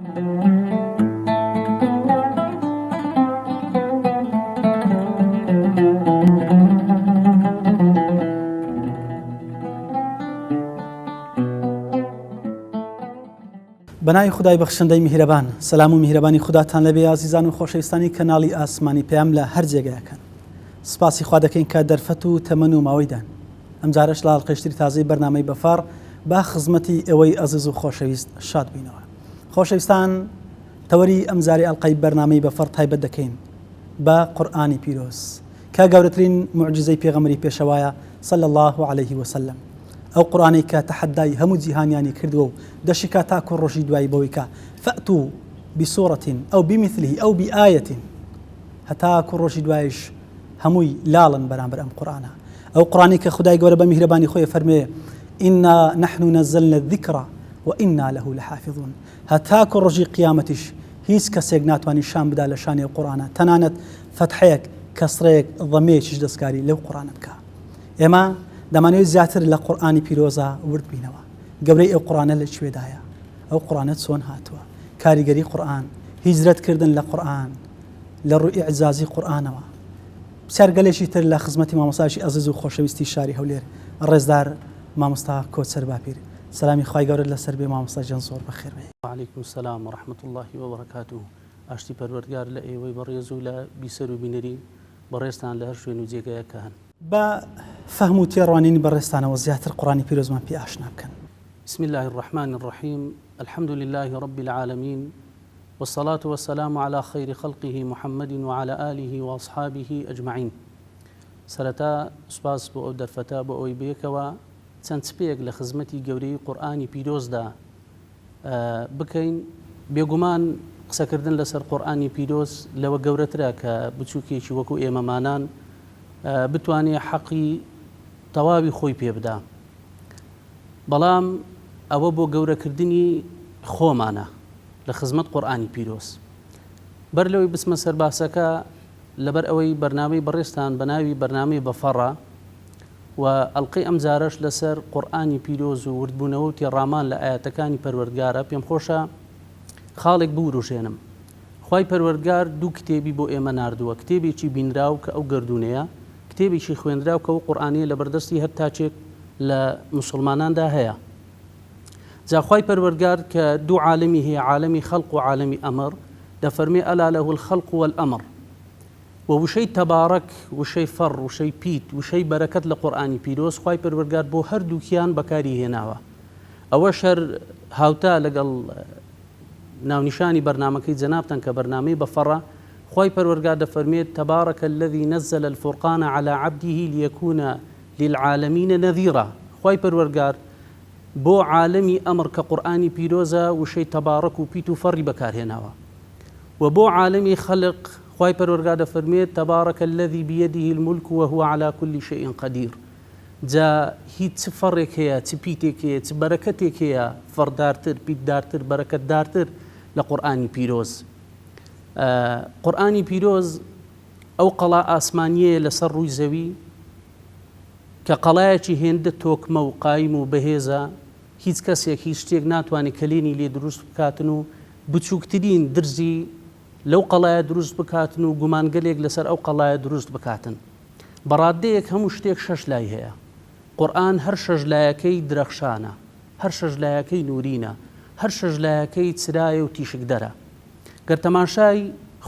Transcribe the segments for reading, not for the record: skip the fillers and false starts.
بەناوی خدای بەخشندەی میهرەبان، سەلام و میهرەبانی خوداتان لەبێ ئازیزان و خۆشەویستانی کەناڵی ئاسمانی پێم لە هەر جێگایەکەن. سپاسی خوا دەکەین کە دەرفەت و تەمەن و ماوەیدان. ئەم جارەش لە هەڵقەشتری تازەی بەرنامەی بەفار با خزمەتی ئەوەی ئەزیز و خۆشەویست شاد بینەوە. خۆشەویستان، تەوەری ئەم جاری ئەڵقەی بەرنامەی بەفەر تایبەت دەکەین بە قورئانی پیرۆز کە گەورەترین موعجزەی پێغەمبەری پێشەوایە صلی الله عليه وسلم. ئەو قورئانی کە تەحەدای هەموو جیهانیانی کردووە و دەشیکا تاکو ڕۆژی دوایی بەوەی کە فەئتوا بسوورەة ئەو بمثله ئەو بآیەة، هەتاکو ڕۆژی دوایش هەمووی لاڵن بەرامبەر ئەم قورئانە. ئەو قورئانی کە خدای گەورە بە میهرەبانی خۆی فەرمێ ئینا نحن نزلنا الذکر وإنا له لحافظون. هەتاکو ڕۆژی قیامەتیش هیچ کەسێک ناتوانێت شان بدا لە شانی ئەو قورئانە، تەنانەت فەتحەیەک کەسڕەیەک ضەمەیەکیش دەستکاری لەو قورئانە بکە. ئێمە دەمانەوێت زیاتر لە قورئانی پیرۆزە ورد بینەوە، گەورەی ئەو قورئانە لەکوێدایە، ئەو قورئانە چۆن هاتووە، کاریگەری قورئان، هیجرەتکردن لە قورئان، لە ڕووی ئیعجازی قورئانەوە. سەرگەلێکی تر لە خزمەتی مامۆستایشی ئەزیز و خۆشەویستی شاری هەولێر ڕێزدار مامۆستا کۆچەر باپیر. سەلامی خوای گەورە لەسەر بێ مامۆستا جان، زۆر بەخێر بێ. وعلیکم السلام ورحمة الله وبركاته. ئاشتی پەروەردگار لە ئێوەی بەڕێز و لە بیسەر و بینەری بەڕێزتان لە هەر شوێن و جێگایەکە هەن. بە فەهم و تێڕوانینی بەڕێستانەوە زیاتر قورئانی پیرۆزمان پێ ئاشنا بکەن. بسم الله الرحمن الرحيم. الحمد لله رب العالمين، والصلاة والسلام على خير خلقه محمد وعلى آله وأصحابه أجمعين. سرتا سپاس بۆ ئەو دەرفەتە بۆ ئەوەی بێکەوە چەند سپێک لە خزمەتی گەورەی قورئانی پیرۆزدا بکەین. بێگومان قسەکردن لەسەر قورئانی پیرۆز لەوە گەورەترە کە بچووکێکی وەکو ئێمەمانان بتوانێت حەقی تەواوی خۆی پێ بدا. بەڵام ئەوە بۆ گەورەکردنی خۆمانە لە خزمەت قورئانی پیرۆز. بەر لەوەی بسمە سەرباسەکە لەبەر ئەوەی بەرنامەی بەڕێستان بە ناوی بەرنامەی بەفەڕە و ئەڵقەی ئەم جارەش لەسەر قورئانی پیرۆز و وردبوونەوە و تێڕامان لە ئاەتەکانی پەروەردگارە، پێم خۆشە خاڵێک بوروژێنم. خوای پەروەردگار دوو کتێبی بۆ ئێمە ناردووە، کتێبێکی بینراو کە ئەو گردونەیە، کتێبێکی خوێندراو کە ئەو قورئانیە لە بەردەستی هەر تاچێک لە مسلماناندا هەیە. جا خوای پەروەردگار کە دوو عالەمی هەیە، عالەمی خەڵق و عالەمی ئەمر، دەفەرمێ ئەلا لەه الخەڵق والئەمر. وشەی تەبارەک، وشەی فەڕ، وشەی پیت، وشەی بەرەکەت لە قورئانی پیرۆز خوای پەروەردگار بۆ هەردووکیان بەکاری هێناوە. ئەوە شەر هاوتا لەگەڵ ناونیشانی بەرنامەکەی جەنابتان کە بەرنامەی بەفەڕە. خوای پەروەردگار دەفەرمێت تەبارەکە الذی نەزەل الفورقان على عبده ليكون للعالمین نەذیرا. خوای پەروەردگار بۆ عالەمی ئەمر کە قورئانی پیرۆزە وشەی تەبارەک و پیت و فەڕی بەکارهێناوە، و بۆ عالەمی خەلق خوای پەروەردگار دەفەرمێت تەبارەکە الذی بیەده الملک وهو على كل شيء قدیر. جا هیچ چ فەڕێک هەیە، چ پیتێک هەیە، چ بەرەکەتێک هەیە فەڕدارتر، پیتدارتر، بەرەکەتدارتر لە قورئانی پیرۆز. قورئانی پیرۆز ئەو قەڵا ئاسمانیەیە لەسەر ڕووی زەوی کە قەڵایەکی هێندە تۆکمە و قایم و بەهێزە، هیچ کەسێک هیچ شتێک ناتوانێت کەلێنی لێ دروست بکاتن و بچووکترین درزی لەو قەڵایە دروست بکاتن و گومانگەلێک لەسەر ئەو قەڵایە دروست بکاتن. بەڕادەیەک هەموو شتێک شەش لای هەیە. قورئان هەر شەش لایەکەی درەخشانە، هەر شەش لایەکەی نورینە، هەر شەش لایەکەی چرایە و تیشکدەرە. گەر تەماشای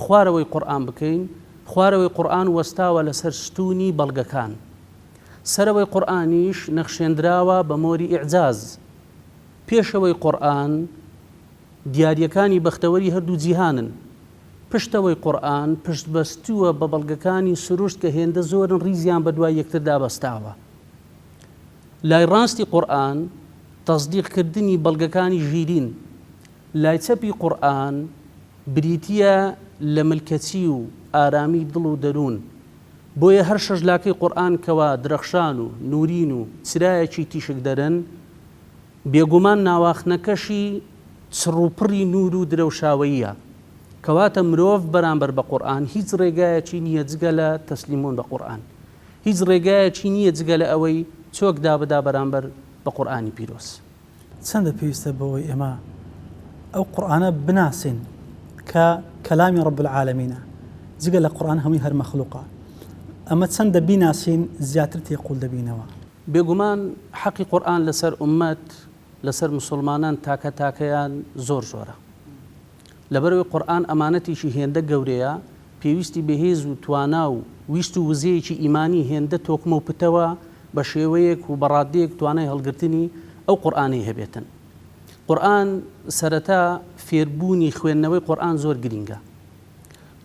خوارەوەی قورئان بکەین، خوارەوەی قورئان وەستاوە لەسەر ستوونی بەڵگەکان. سەرەوەی قورئانیش نەخشێنراوە بە مۆری ئیعجاز. پێشەوەی قورئان دیاریەکانی بەختەوەری هەردوو جیهانن. پشتەوەی قورئان پشت بەستووە بە بەڵگەکانی سروشت کە هێندە زۆرن ریزیان بە دوای یەکتردا بەستاوە. لای ڕاستی قورئان تەصدیقکردنی بەڵگەکانی ژیرین، لای چەپی قورئان بریتیە لە ملکەچی و ئارامی دڵ و دەروون. بۆیە هەر شەژلاکەی قورئان کەوا درەخشان و نورین و چرایەکی تیشک دەرن، بێگومان ناواخنەکەشی چڕوپڕی نور و درەوشاوەیە. کەواتە مرۆڤ بەرامبەر بە قورئان هیچ ڕێگایەکی نییە جگە لە تەسلیمون بە قورئان، هیچ ڕێگایەکی نییە جگە لە ئەوەی چۆک دابدا بەرامبەر بە قورئانی پیرۆز. چەندە پێویستە بەوەی ئێمە ئەو قورآانە بناسین کە کەلامی ڕب العالەمینە جگە لە قورآن هەمووی هەر مەخلوقە ئەمە چەندە بیناسین زیاتر تێقوڵ دەبینەوە. بێگومان حەقی قورآن لەسەر ئومەت لەسەر مسلمانان تاکە تاکەیان زۆر زۆرە لەبەرەوەی قورآن ئەمانەتیشی هێندە گەورەیە پێویستی بەهێز و توانا و ویست و وزەیەکی ئیمانی هێندە تۆکمە و پتەوە بە شێوەیەک و بەڕادەیەک توانای هەڵگرتنی ئەو قورآنەی هەبێتن. قورآن سەرەتا فێربوونی خوێندنەوەی قورآن زۆر گرینگە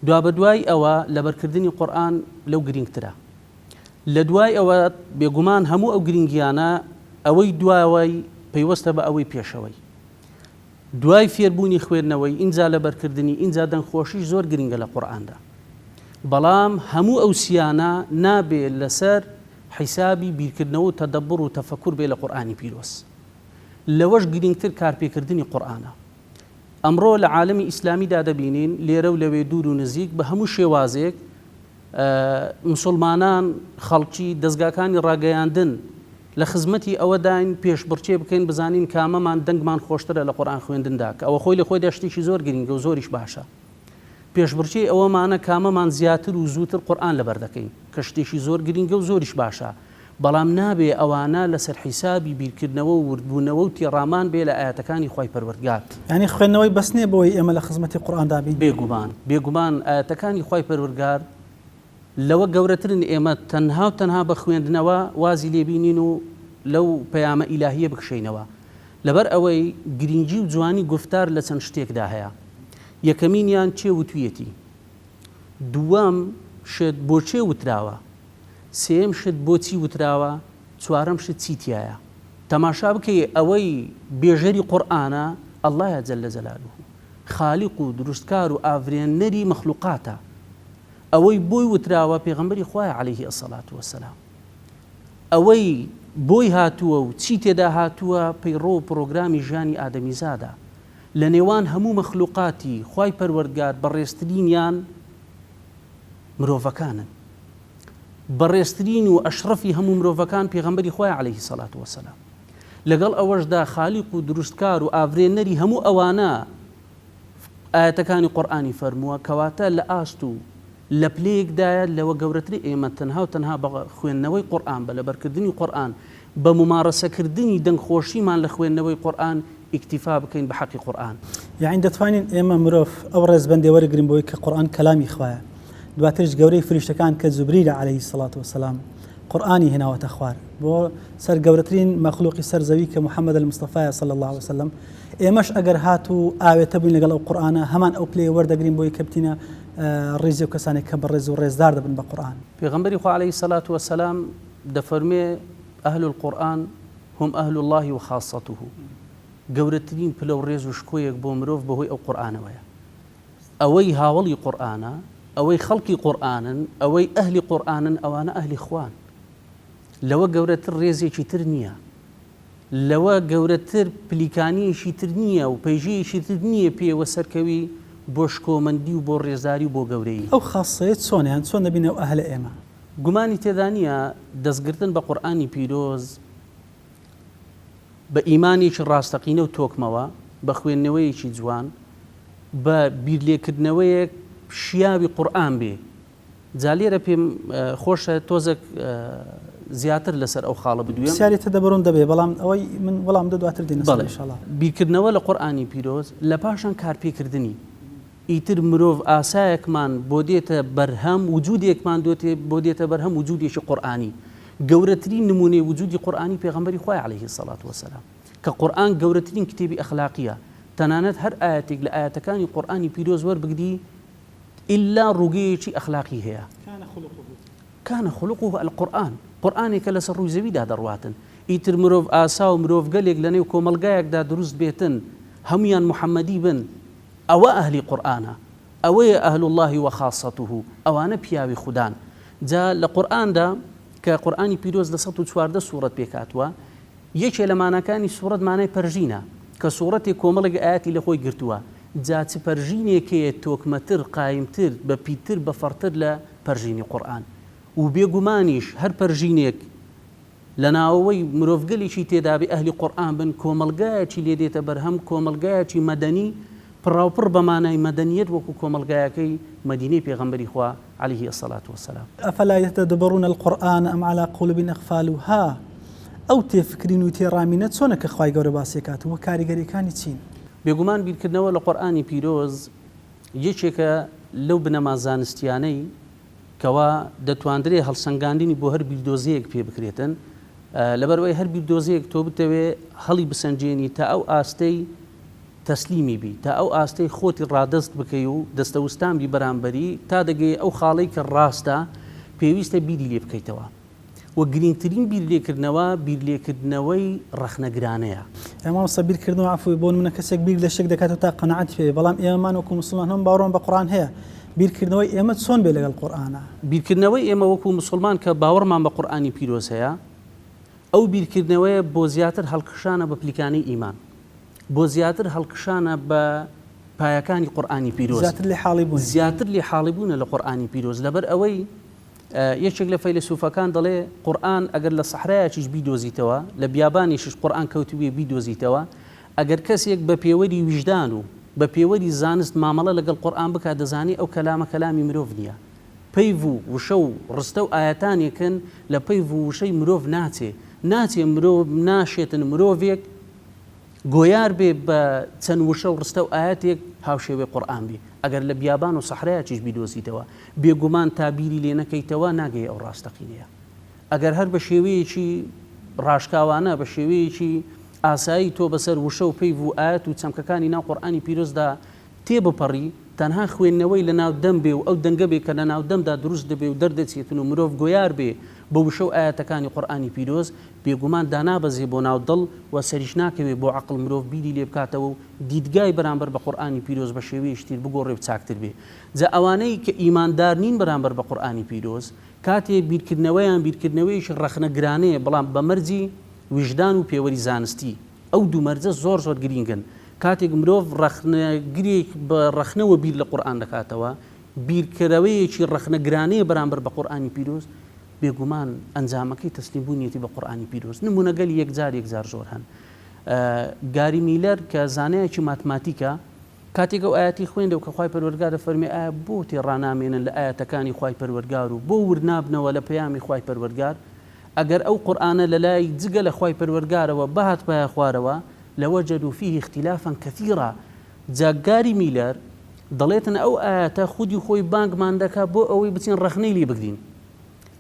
دوا بە دوای ئەوە لەبەرکردنی قورآن لەو گرینگترە لە دوای ئەوە بێگومان هەموو ئەو گرنگیانە ئەوەی دواوەی پەیوەستە بە ئەوەی پێشەوەی دوای فێربوونی خوێندنەوەی ئینجا لەبەرکردنی ئینجا دەنگخۆشی زۆر گرنگە لە قورآندا بەڵام هەموو ئەو سیانە نابێت لەسەر حیسابی بیرکردنەوە و تەدەبڕ و تەفەکوور بێ لە قورآنی پیرۆز لەوەش گرنگتر کارپێکردنی قورآنە. ئەمڕۆ لە عالەمی ئیسلامیدا دەبینین لێرە و لەوێ دوور و نزیک بە هەموو شێوازێک مسلمانان خەڵکی دەستگاکانی ڕاگەیاندن لە خزمەتی ئەوەداین پێشبڕچێ بکەین بزانین کامەمان دەنگمان خۆشترە لە قورآن خوێندندا کە ئەوە خۆی لە خۆی دەشتێکی زۆر گرنگە و زۆریش باشە پێشبڕچێ ئەوەمانە کامەمان زیاتر و زووتر قورآن لەبەر دەکەین کە شتێکی زۆر گرنگە و زۆریش باشە بەڵام نابێ ئەوانە لەسەر حیسابی بیرکردنەوە و وردبوونەوە و تێڕامان بێ لە ئاەتەکانی خۆی پەروەردگار یعنی خوێندنەوەی بەس نییە بۆی ئێمە لە خزمەتی قورآندا بین بێگومان ئاەتەکانی خۆی پەروەردگار لەوە گەورەترن ئێمە تەنها و تەنها بە خوێندنەوە وازی لێبینین و لەو پەیامە ئیلاهیە بکشینەوە لەبەر ئەوەی گرنگی و جوانی گفتار لە چەند شتێکدا هەیە یەکەمینیان چێ وتویەتی دووەم شت بۆ چێ وتراوە سێم شت بۆچی وتراوە چوارەم شت چیتیایە تەماشا بکەی ئەوەی بێژەری قورآنە ئەڵڵایە جەلە جەلالوه خالیق و دروستکار و ئافرێنەری مەخلوقاتە ئەوەی بۆی وتراوە پێغەمبەری خوایە عەلەیهی ئەسسەلات وەسسەلام ئەوەی بۆی هاتووە و چی تێدا هاتووە پەیڕۆ و پرۆگرامی ژیانی ئادەمیزادا لە نێوان هەموو مەخلوقاتی خوای پەروەردگار بەڕێزترینیان مرۆڤەکانن بەڕێزترین و ئەشرەفی هەموو مرۆڤەکان پێغەمبەری خوای عەلەیهی سەڵات وەسەلام لەگەڵ ئەوەشدا خالیق و دروستکار و ئافرێنەری هەموو ئەوانە ئاەتەکانی قورئانی فەرمووە کەواتە لە ئاست و لە پلەیەکدایە لەوە گەورەتری ئێمە تەنها و تەنها بە خوێندنەوەی قورئان بە لەبەرکردنی قورئان بە ممارەسەکردنی دەنگخۆشیمان لە خوێندنەوەی قورئان ئیکتیفا بکەین بە حەقی قورئان. یعنی دەتوانین ئێمە مرۆڤ ئەو ڕێزبەندی وەرەگرین بۆی کە قورئان کەلامی خوایە دواترش گەورەی فریشتەکان کە جوبریلە عەلەیهی سەڵات وەسەلام قورئانی هێناوەتە خوار بۆ سەر گەورەترین مەخلوقی سەرزەوی کە محەممەد المستەفایە صلی الله علیه وسلم ئێمەش ئەگەر هات و ئاوێتە بووین لەگەڵ ئەو قورئانە هەمان ئەو پلەیە وەردەگرین بۆی کە بتینە ڕێزی و کەسانێک کە بەڕێز و ڕێزدار دەبن بە قورئان. پێغەمبەری خوا عەلەیهی سەڵات وەسەلام دەفەرمێ ئەهل القورئان هم ئەهل الله وخاصته گەورەترین پلە و ڕێز و شکۆیەک بۆ مرۆڤ بەهۆی ئەو قورئانەوەیە ئەوەی هاوڵی قورئانە ئەوەی خەڵکی قورئانن ئەوەی ئەهلی قورئانن ئەوانە ئەهلی خوان لەوە گەورەتر ڕێزێکی تر نییە لەوە گەورەتر پلیکانیەشی تر نییە و پەیژەیەشی تر نییە پێوە سەرکەوی بۆ شکۆمەندی و بۆ ڕێزاری و بۆ گەورەی ئەو خاصەیە چۆنیان چۆن دەبینە ئەو ئەهلە ئێمە گومانی تێدا نییە دەستگرتن بە قورئانی پیرۆز بە ئیمانێکی ڕاستەقینە و تۆکمەوە بە خوێندنەوەیەکی جوان بە بیرلێکردنەوەیەک شیاوی قورئان بێ جا لێرە پێم خۆشە تۆزێک زیاتر لەسەر ئەو خاڵە بدوێم سیارێتە دەبڕون دەبێ بەڵام ئەوەی من وەڵام دواتر دێنە ئینشاءڵڵا بیرکردنەوە لە قورئانی پیرۆز لە پاشان کارپێکردنی ئیتر مرۆڤ ئاسایەکمان بۆ دێتە بەرهەم وجودێکمان بۆ دێتە بەرهەم وجودێکی قورئانی گەورەترین نمونەی وجودی قورئانی پێغەمبەری خوای عەلەیهی سەڵات وەسەلام کە قورئان گەورەترین کتێبی ئەخلاقیە تەنانەت هەر ئاەتێک لە ئاەتەکانی قورئانی پیرۆز وەربگری إلا ڕووگەیەکی ئەخلاقی هەیە كان خلقه القورآن قورئانێکە لەسەر ڕووی زەویدا دەڕواتن ئیتر مرۆڤ ئاسا و مرۆڤ گەلێک لەنێو کۆمەلگایەکدا دروست بێتن هەمویان محەممەدی بن ئەوە ئەهلی قورئانە ئەوەیە ئەهل الله وخاصته ئەوانە پیاوی خوددان جا لە قورئاندا کە قورئانی پیرۆز لە 114 سوورەت پێکاتوە یەکێ لە ماناکانی سوورەت مانای پەرژینە کە سوورەتی کۆمەڵێک ئاەتی لە خۆی گرتووە جا چ پەرژینێکەیە تۆکمەتر قایمتر بە پیتر بە فەرتر لە پەرژینی قورئان و بێگومانیش هەر پەرژینێک لەناوەوەی مرۆڤگەلێکی تێدابێ ئەهلی قورئان بن کۆمەلگایەکی لێ دێتە بەرهەم کۆمەلگایەکی مەدەنی پڕاوپڕ بەمانای مەدەنیەت وەکو کۆمەلگایەکەی مەدینەی پێغەمبەری خوا عليه الصلاة والسلام. أفلا يتدبرون القرآن أم على قلوب أقفالها ئەو تێفکرین و تێڕامینە چۆنە کە خوای گەورە باسیکات و کاریگەریەکانی چین؟ بێگومان بیرکردنەوە لە قورئانی پیرۆز یەکێکە لەو بنەما زانستیانەی کەوا دەتواندرێ هەڵسەنگاندنی بۆ هەر بیردۆزەیەک پێ بکرێتن لەبەرەوەی هەر بیردۆزەیەک تۆ بتەوێ هەڵی بسەنجێنی تا ئەو ئاستەی تەسلیمی بی تا ئەو ئاستەی خۆتی ڕادەست بکەی و دەستەوستان بی بەرامبەری تا دەگەی ئەو خاڵەی کە ڕاستە پێویستە بیری لێ بکەیتەوە و گرنگترین بیرلێکردنەوەی ڕەخنەگرانەیە. ئەمە سەبیرکردنەوە عفوی بۆ منە کەسێک بیر لە شێک دەکاتەوە تا قەنەعەت پێ بەڵام ئێمەمان وەکو موسڵمان هەم باوەڕمان بە قورئان هەیە بیرکردنەوەی ئێمە چۆن بێ لەگەڵ قورئانە؟ بیرکردنەوەی ئێمە وەکو موسڵمان کە باوەڕمان بە قورئانی پیرۆز هەیە ئەو بیرکردنەوەیە بۆ زیاتر هەڵکشانە بە پلیکانەی ئیمان بۆ زیاتر هەڵکشانە بە پایەکانی قورئانی پیرۆز زیاتر لێ حاڵی بوونە لە قورئانی پیرۆز لەبەر ئەوەی یەکێک لە فەیلسوفەکان دەڵێ قورئان ئەگەر لە سەحرایەکیش بیدۆزیتەوە لە بیابانیشش قورئان کەوتوویە بیدۆزیتەوە ئەگەر کەسێک بە پێوەری ویژدان و بە پێوەری زانست مامەڵە لەگەڵ قورئان بکات دەزانی ئەو کەلامە کەلامی مرۆڤ نییە پەیڤ و وشە و ڕستە و ئاەتانێکن لە پەیڤ و وشەی مرۆڤ ناچێ مرۆڤ ناشێتن مرۆڤێک گۆیار بێ بە چەند وشە و ڕستە و ئاەتێک هاوشێوێ قورئان بێ ئەگەر لە بیابان و سەحرایەکیش بیدۆزیتەوە بێگومان تابیری لێ نەکەیتەوە ناگەی ئەو ڕاستەقینەیە ئەگەر هەر بە شێوەیەکی ڕاشکاوانە بە شێوەیەکی ئاسایی تۆ بەسەر وشە و پەیڤ و ئاەت و چەمکەکانی ناو قورئانی پیرۆزدا تێبپەڕی تەنها خوێندنەوەی لە ناو دەم بێ و ئەو دەنگە بێ کە لە ناو دەمدا دروست دەبێ و دەردەچێتن و مرۆڤ گۆیار بێ بە وشە و ئاەتەکانی قورئانی پیرۆز بێگومان دانابەزێ بۆ ناو دڵ و سەریش ناکەوێ بۆ عەقڵ مرۆڤ بیری لێ بکاتەوە و دیدگای بەرامبەر بە قورئانی پیرۆز بە شێوەیەکی تر بگۆڕێ و چاکتر بێ. جا ئەوانەی کە ئیماندار نین بەرامبەر بە قورئانی پیرۆز کاتێ بیرکردنەوەیش ڕەخنەگرانەیە بەڵام بە مەرجی ویژدان و پێوەری زانستی ئەو دوو مەرجە زۆر گرینگن. کاتێک مرۆڤ ڕەخنەگرێک بە ڕەخنەوە بیر لە قورئان دەکاتەوە بیرکردنەوەیەکی ڕەخنەگرانەیە بەرامبەر بە قورئانی پیرۆز بێگومان ئەنجامەکەی تەسلیمبوونیەتی بە قورئانی پیرۆز. نمونەگەل یەکجار زۆر هەن. گاری میلەر کە زانایەکی ماتماتیکە کاتێک ئەو ئاەتی خوێندەوە کە خوای پەروەردگار دەفەرمێ ئایا بۆ تێڕانامێنن لە ئاەتەکانی خوای پەروەردگار و بۆ ورنابنەوە لە پەیامی خوای پەروەردگار ئەگەر ئەو قورئانە لە لای جگە لە خوای پەروەردگارەوە بەهات پایە خوارەوە لوجدوا فيه اختلافا كثيرا. جاگاری میلەر دەڵێتن ئەو ئاەتە خودی خۆی بانگمان دەکا بۆ ئەوەی بچین ڕەخنەی لێ بگرین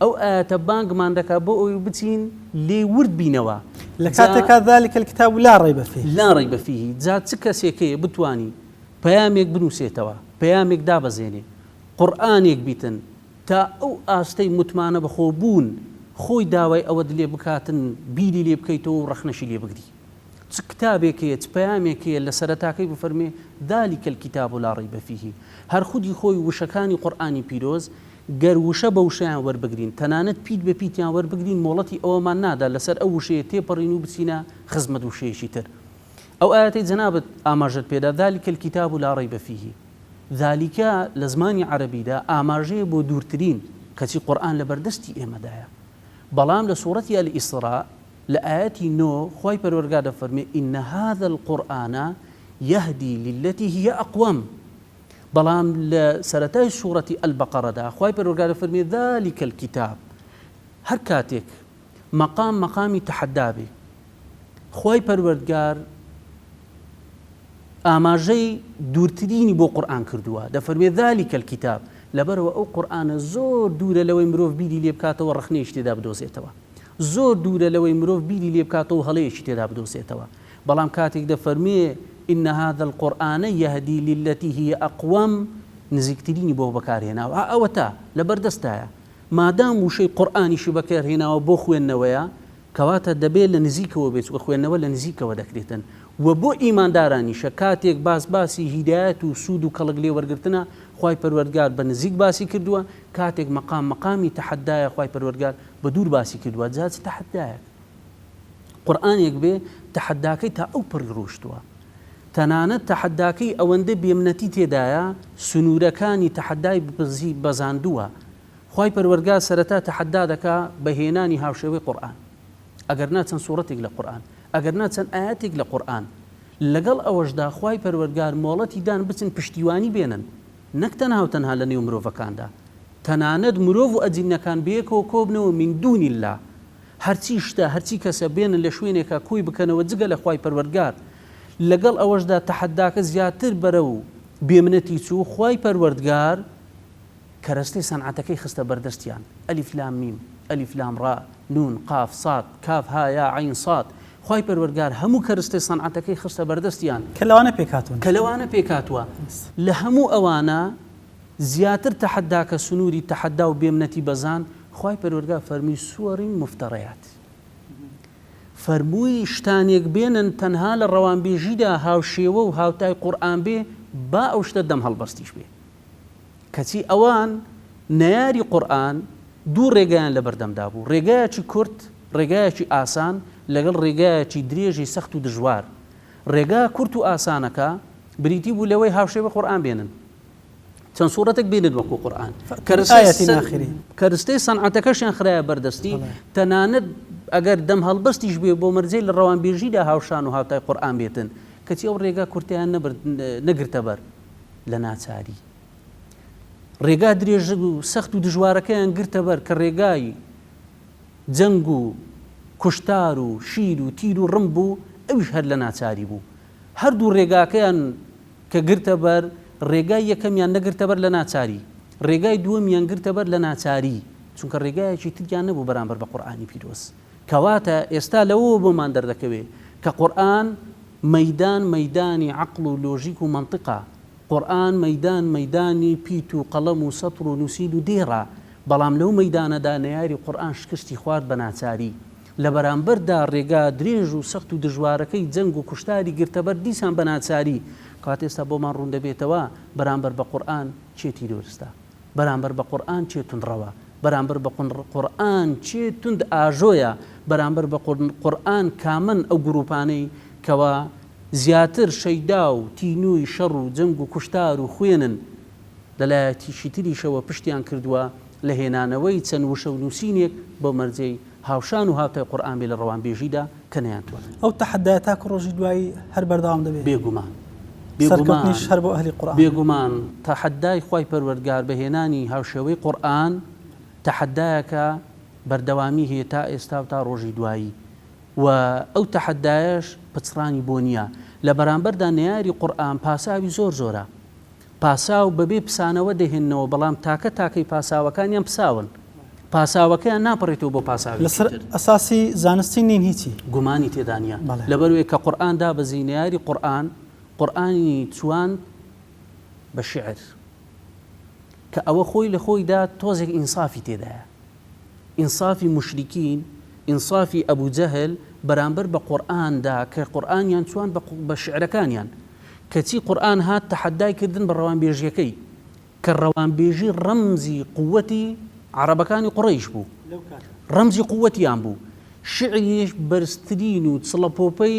ئەو ئاەتە بانگمان دەکا بۆ ئەوەی بچین لێ ورد بینەوە لە کاتێکا ذلك الكتاب لا ريب فيه جا چ کەسێکەیە بتوانی پەیامێک بنووسێتەوە پەیامێک دابەزێنێ قورئانێک بیتن تا ئەو ئاستەی متمانە بەخۆبوون خۆی داوای ئەوە لێ بکاتن بیری لێ بکەیتەوە و ڕەخنەشی لێ بگری چ کتابێکەیە چ پەیامێکەیە لە سەرەتاکەی بفەرمێ ذلك الكتاب لا ريب فيه هەر خودی خۆی وشەکانی قورئانی پیرۆز گەر وشە بە وشەیان وەربگرین تەنانەت پیت بە پیتیان وەربگرین مۆڵەتی ئەوەمان نادا لەسەر ئەو وشەیە تێپەڕین و بچینە خزمەت وشەیەکی تر. ئەو ئاەتەی جەنابەت ئاماژەت پێدا ذلك الكتاب لا ريب فيه ذلكە لە زمانی عەرەبیدا ئاماژەیە بۆ دوورترین کەچی قورئان لە بەردەستی ئێمەدایە بەڵام لە سوورەتی ئەلئیسراء لآياتي نو خواي پروردگار فرمي إن هذا القرآن يهدي للتي هي أقوم بلام لسرتاي سورة البقرة دا خواي پروردگار فرمي ذلك الكتاب هركاتك مقامي تحدابي خواي پروردگار ئاماژەی دوورترینی بۆ قورئان کردووە دەفەرمێ ذلك الكتاب لەبەرەوە ئەو قورئانە زۆر دوورە لەوەی مرۆڤ بیری لێ بکاتەوە ڕەخنەیەکی تێدا بدۆزێتەوە زۆر دوورە لەوەی مرۆڤ بیری لێ بکاتەوە هەڵەیەکی تێدا بدۆزێتەوە بەڵام کاتێک دەفەرمێ إن هذا القرآن يهدي للتي هي أقوم نزیکترینی بۆ بەکارهێناوە ئەوە تا لەبەردەستایە مادام وشەی قورئانیشی بەکارهێناوە بۆ خوێندنەوەیە کەواتە دەبێت لە نزیکەوە بێت و خوێندنەوە لە نزیکەوە دەکرێتن و بۆ ئیماندارانیشە کاتێک باسی هیدایەت و سوود و کەڵک لێ وەرگرتنە خوای پەروەردگار بە نزیک باسی کردووە کاتێک مەقامی تەحەدایە خوای پەروەردگار بە دوور باسی کردووە جاچ تەحەدایە قورئانێک بێ تەحەداکەی تا ئەو پڕ ڕۆشتووە تەنانەت تەحەداکەی ئەوەندە بێمنەتی تێدایە سنوورەکانی تەحەدای بەزاندووە خوای پەروەردگار سەرەتا تەحەدا دەکا بە هێنانی هاوشێوەی قورئان ئەگەر ناچەند سوورەتێک لە قورئان ئەگەر ناچەند ئاەتێک لە قورئان لەگەڵ ئەوەشدا خوای پەروەردگار مۆڵەتی دان بچن پشتیوانی بێنن نەک تەنها لە نێو مرۆڤەکاندا تەنانەت مرۆڤ و ئەجینەکان بەیەکەوە کۆبنەوە من دونی الله هەرچی شتە هەرچی کەسە بێنن لە شوێنێکە کۆی بکەنەوە جگە لە خوای پەروەردگار لەگەڵ ئەوەشدا تەحەداکە زیاتر بەرە و بێمنەتی چوو خوای پەروەردگار کەرەستەی سەنعەتەکەی خستە بەردەستیان ئەلیف لام میم ئەلیف لام ڕا نون قاف صاد کاف ها یا عین صاد خوای پەروەردگار هەموو کەرەستەی سەنعەتەکەی خستە بەردەستیان کە لەوانە پێکاتون کە لەوانە پێکاتوە لە هەموو ئەوانە زیاتر تەحەداکە سنووری تەحەدا و بێمنەتی بەزان خوای پەروەردگار فەرمی سووەڕی مفتەڕەیات فەرمووی شتانێک بێنن تەنها لە ڕەوانبێژیدا هاوشێوە و هاوتای قورئان بێ با ئەو شتە دەم هەڵبەستیش بێ کەچی ئەوان نەیاری قورئان دوو ڕێگایان لە بەردەمدا بوو ڕێگایەکی کورت ڕێگایەکی ئاسان لەگەڵ ڕێگایەکی درێژی سەخت و دژوار ڕێگا کورت و ئاسانەکە بریتی بوو لەوەی هاوشێوە قورئان بێنن چەند سوورەتێک بێنن وەکو قورئان کەرەستەی سەنعەتەکەشیان خرایە بەردەستی تەنانەت ئەگەر دەم هەڵبەستیش بێ بۆ مەرجەی لە ڕەوانبێژیدا هاوشان و هاوتای قورئان بێتن کەچی ئەو ڕێگا کورتیان نەگرتە بەر لە ناچاری ڕێگا درێژ و سەخت و دژوارەکەیان گرتە بەر کە ڕێگای جەنگ و کوشتار و شیر و تیر و ڕم بوو ئەویش هەر لە ناچاری بوو هەردوو ڕێگاکەیان کە گرتە بەر ڕێگای یەکەمیان نەگرتە بەر لە ناچاری ڕێگای دووەمیان گرتە بەر لە ناچاری چونکە ڕێگایەکی تریان نەبوو بەرامبەر بە قورئانی پیرۆز کەواتە ئێستا لەوە بۆمان دەردەکەوێت کە قورئان مەیدانی عەقڵ و لۆژیک و مەنطقە قورئان مەیدانی پیت و قەڵەم و سەتر و نووسین و دێڕە بەڵام لەو مەیدانەدا نەیاری قورئان شکستی خوارد بە ناچاری لە بەرامبەردا ڕێگا درێژ و سەخت و دژوارەکەی جەنگ و کوشتاری گرتەبەر دیسان بە ناچاری کات ئێستا بۆمان ڕوون دەبێتەوە بەرامبەر بە قورئان چێتی دۆرستە بەرامبەر بە قورئان چێ توندڕەوە بەرامبەر بە قورئان چێ توند ئاژۆیە بەرامبەر بە قورئان کامن ئەو گروپانەی کەوا زیاتر شەیدا و تینووی شەڕ و جەنگ و کوشتار و خوێنن لەلایەتیشی تریشەوە پشتیان کردووە لە هێنانەوەی چەند وشە و نووسینێک بۆ مەرجەی هاوشان و هاوتای قورئان بێ لە ڕەوانبێژیدا کە نەیانتوانن ئەو تەحەدایە تاکو ڕۆژی دوایی هەر بەردەوام دەبێت بێگومان هەر بۆ ئەهلی قورئان بێگومان تەحەدای خوای پەروەردگار بەهێنانی هاوشێوەی قورئان تەحەدایەکە بەردەوامی هەیە تا ئێستا و تا ڕۆژی دوایی و ئەو تەحەدایەش پچڕانی بۆ نییە لە بەرامبەردا نەیاری قورئان پاساوی زۆر زۆرە پاساو بەبێ پسانەوە دەهێننەوە بەڵام تاکەی پاساوەکانیان پساون پاساوەکەیان ناپەڕێتەوە بۆ پاساوی لەسەر ئەساسی زانستی نین هیچی گومانی تێدا نیە لەبەرەوەی کە قورئان دابەزی نەیاری قورئانی چوان بە شعر کە ئەوە خۆی لە خۆیدا تۆزێک ئینسافی تێدایە ئینسافی مشریکین ئینسافی ئەبوو جەهل بەرامبەر بە قورئاندا کە قورئانیان چوان بە شعرەکانیان کەچی قورئان هات تەحەدای کردن بە ڕەوانبێژیەکەی کە ڕەوانبێژی ڕەمزی قووەتی عەرەبەکانی قوڕەیش بوو ڕەمزی قووەتیان بوو شعریش بەرزترین و چڵەپۆپەی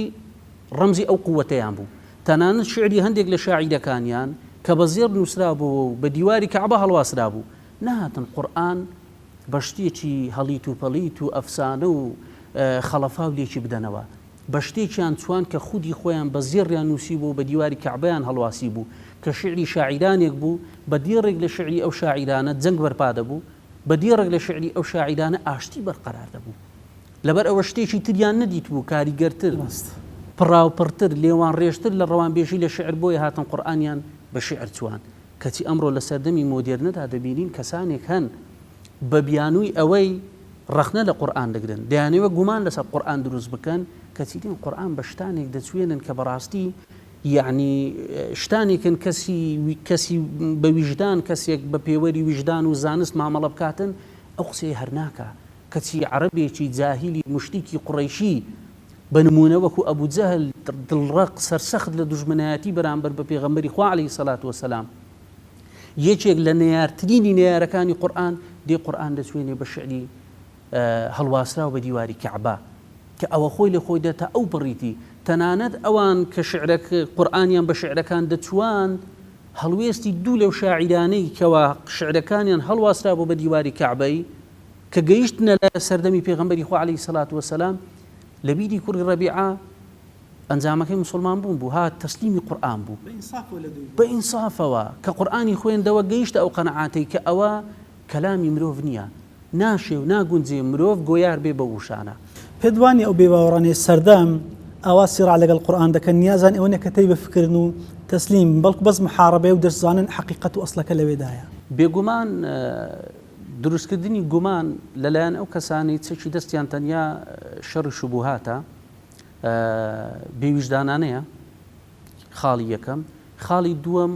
ڕەمزی ئەو قووەتەیان بوو تەنانەت شعری هەندێک لە شاعیرەکانیان کە بە زێر نووسرا بوو و بە دیواری کەعبە هەڵواسرا بوو نهاتن قورئان بە شتێکی هەڵیت و پەڵیت و ئەفسانە و خەڵەفاو لێکی بدەنەوە بە شتێکیان چوان کە خودی خۆیان بە زێڕیان نووسی بوو بە دیواری کەعبەیان هەڵواسی بوو کە شعری شاعیرانێک بوو بە دیێڕێک لە شعری ئەو شاعیرانە جەنگ بەرپا دەبوو بە دیێڕێک لە شعری ئەو شاعیرانە ئاشتی بەرقەرار دەبوو لەبەر ئەوە شتێکی تریان نەدیت بوو کاریگەرتر پڕاوپڕتر لێوان ڕێژتر لە ڕەوانبێژی لە شعر بۆیە هاتن قورئانیان بە شعر چوان کەچی ئەمڕۆ لە سەردەمی مۆدێرنەدا دەبینین کەسانێک هەن بە بیانووی ئەوەی ڕەخنە لە قورئان دەگرن دەیانەوە گومان لەسەر قورئان دروست بکەن کەچی دین قورئان بە شتانێک دەچوێنن کە بەڕاستی یعنی شتانێکن کەسی بە ویژدان کەسێک بە پێوەری ویژدان و زانست مامەڵە بکاتن ئەو قسەی هەر ناکە کەچی عەرەبێکی جاهیلی مشتێکی قوڕەیشی بە نمونە وەکو ئەبوو جەهل دڵڕەق سەرسەخت لە دوژمنایەتی بەرامبەر بە پێغەمبەری خوا عەلەیهی سەڵات وەسەلام یەکێک لە نەیارترینی نەیارەکانی قورئان دێ قورئان دەچوێنێ بە شعری هەڵواسرا و بە دیواری کەعبە کە ئەوە خۆی لە خۆی دەتا ئەو بڕیتی تەنانەت ئەوان کە قورئانیان بە شعرەکان دەچوان هەڵوێستی دوو لەو شاعیرانەی کەوا شعرەکانیان هەڵواسرا بۆ بە دیواری کەعبەی کە گەیشتنە لە سەردەمی پێغەمبەری خوا عەلەیهی سەڵات وەسەلام لە بیری کوڕی ڕەبیعە ئەنجامەکەی مسلمان بوون بوو، هات تەسلیمی قورئان بوو بە ئینسافەوە کە قورئانی خوێندەوە گەیشتە ئەو قەنەعاتەی کە ئەوە کەلامی مرۆڤ نییە، ناشێ و ناگونجێ مرۆڤ گۆیار بێ بە وشانە. پێدوانی ئەو بێباوەڕانەی سەردەم ئاوا سیڕا لەگەڵ قورئان دەکەن، نیازان ئەوە نەکە تەی بەفکردن و تەسلیم بەڵکو بەس محارەبێ و دەرزانن حەقیقەت و ئەسڵەکە لەوێدایە. بێگومان دروستکردنی گومان لەلایەن ئەو کەسانی چێکی دەستیان تەنیا شەڕ و شوبوهاتە بێویژدانانەیە. خاڵی یەکەم. خاڵی دووەم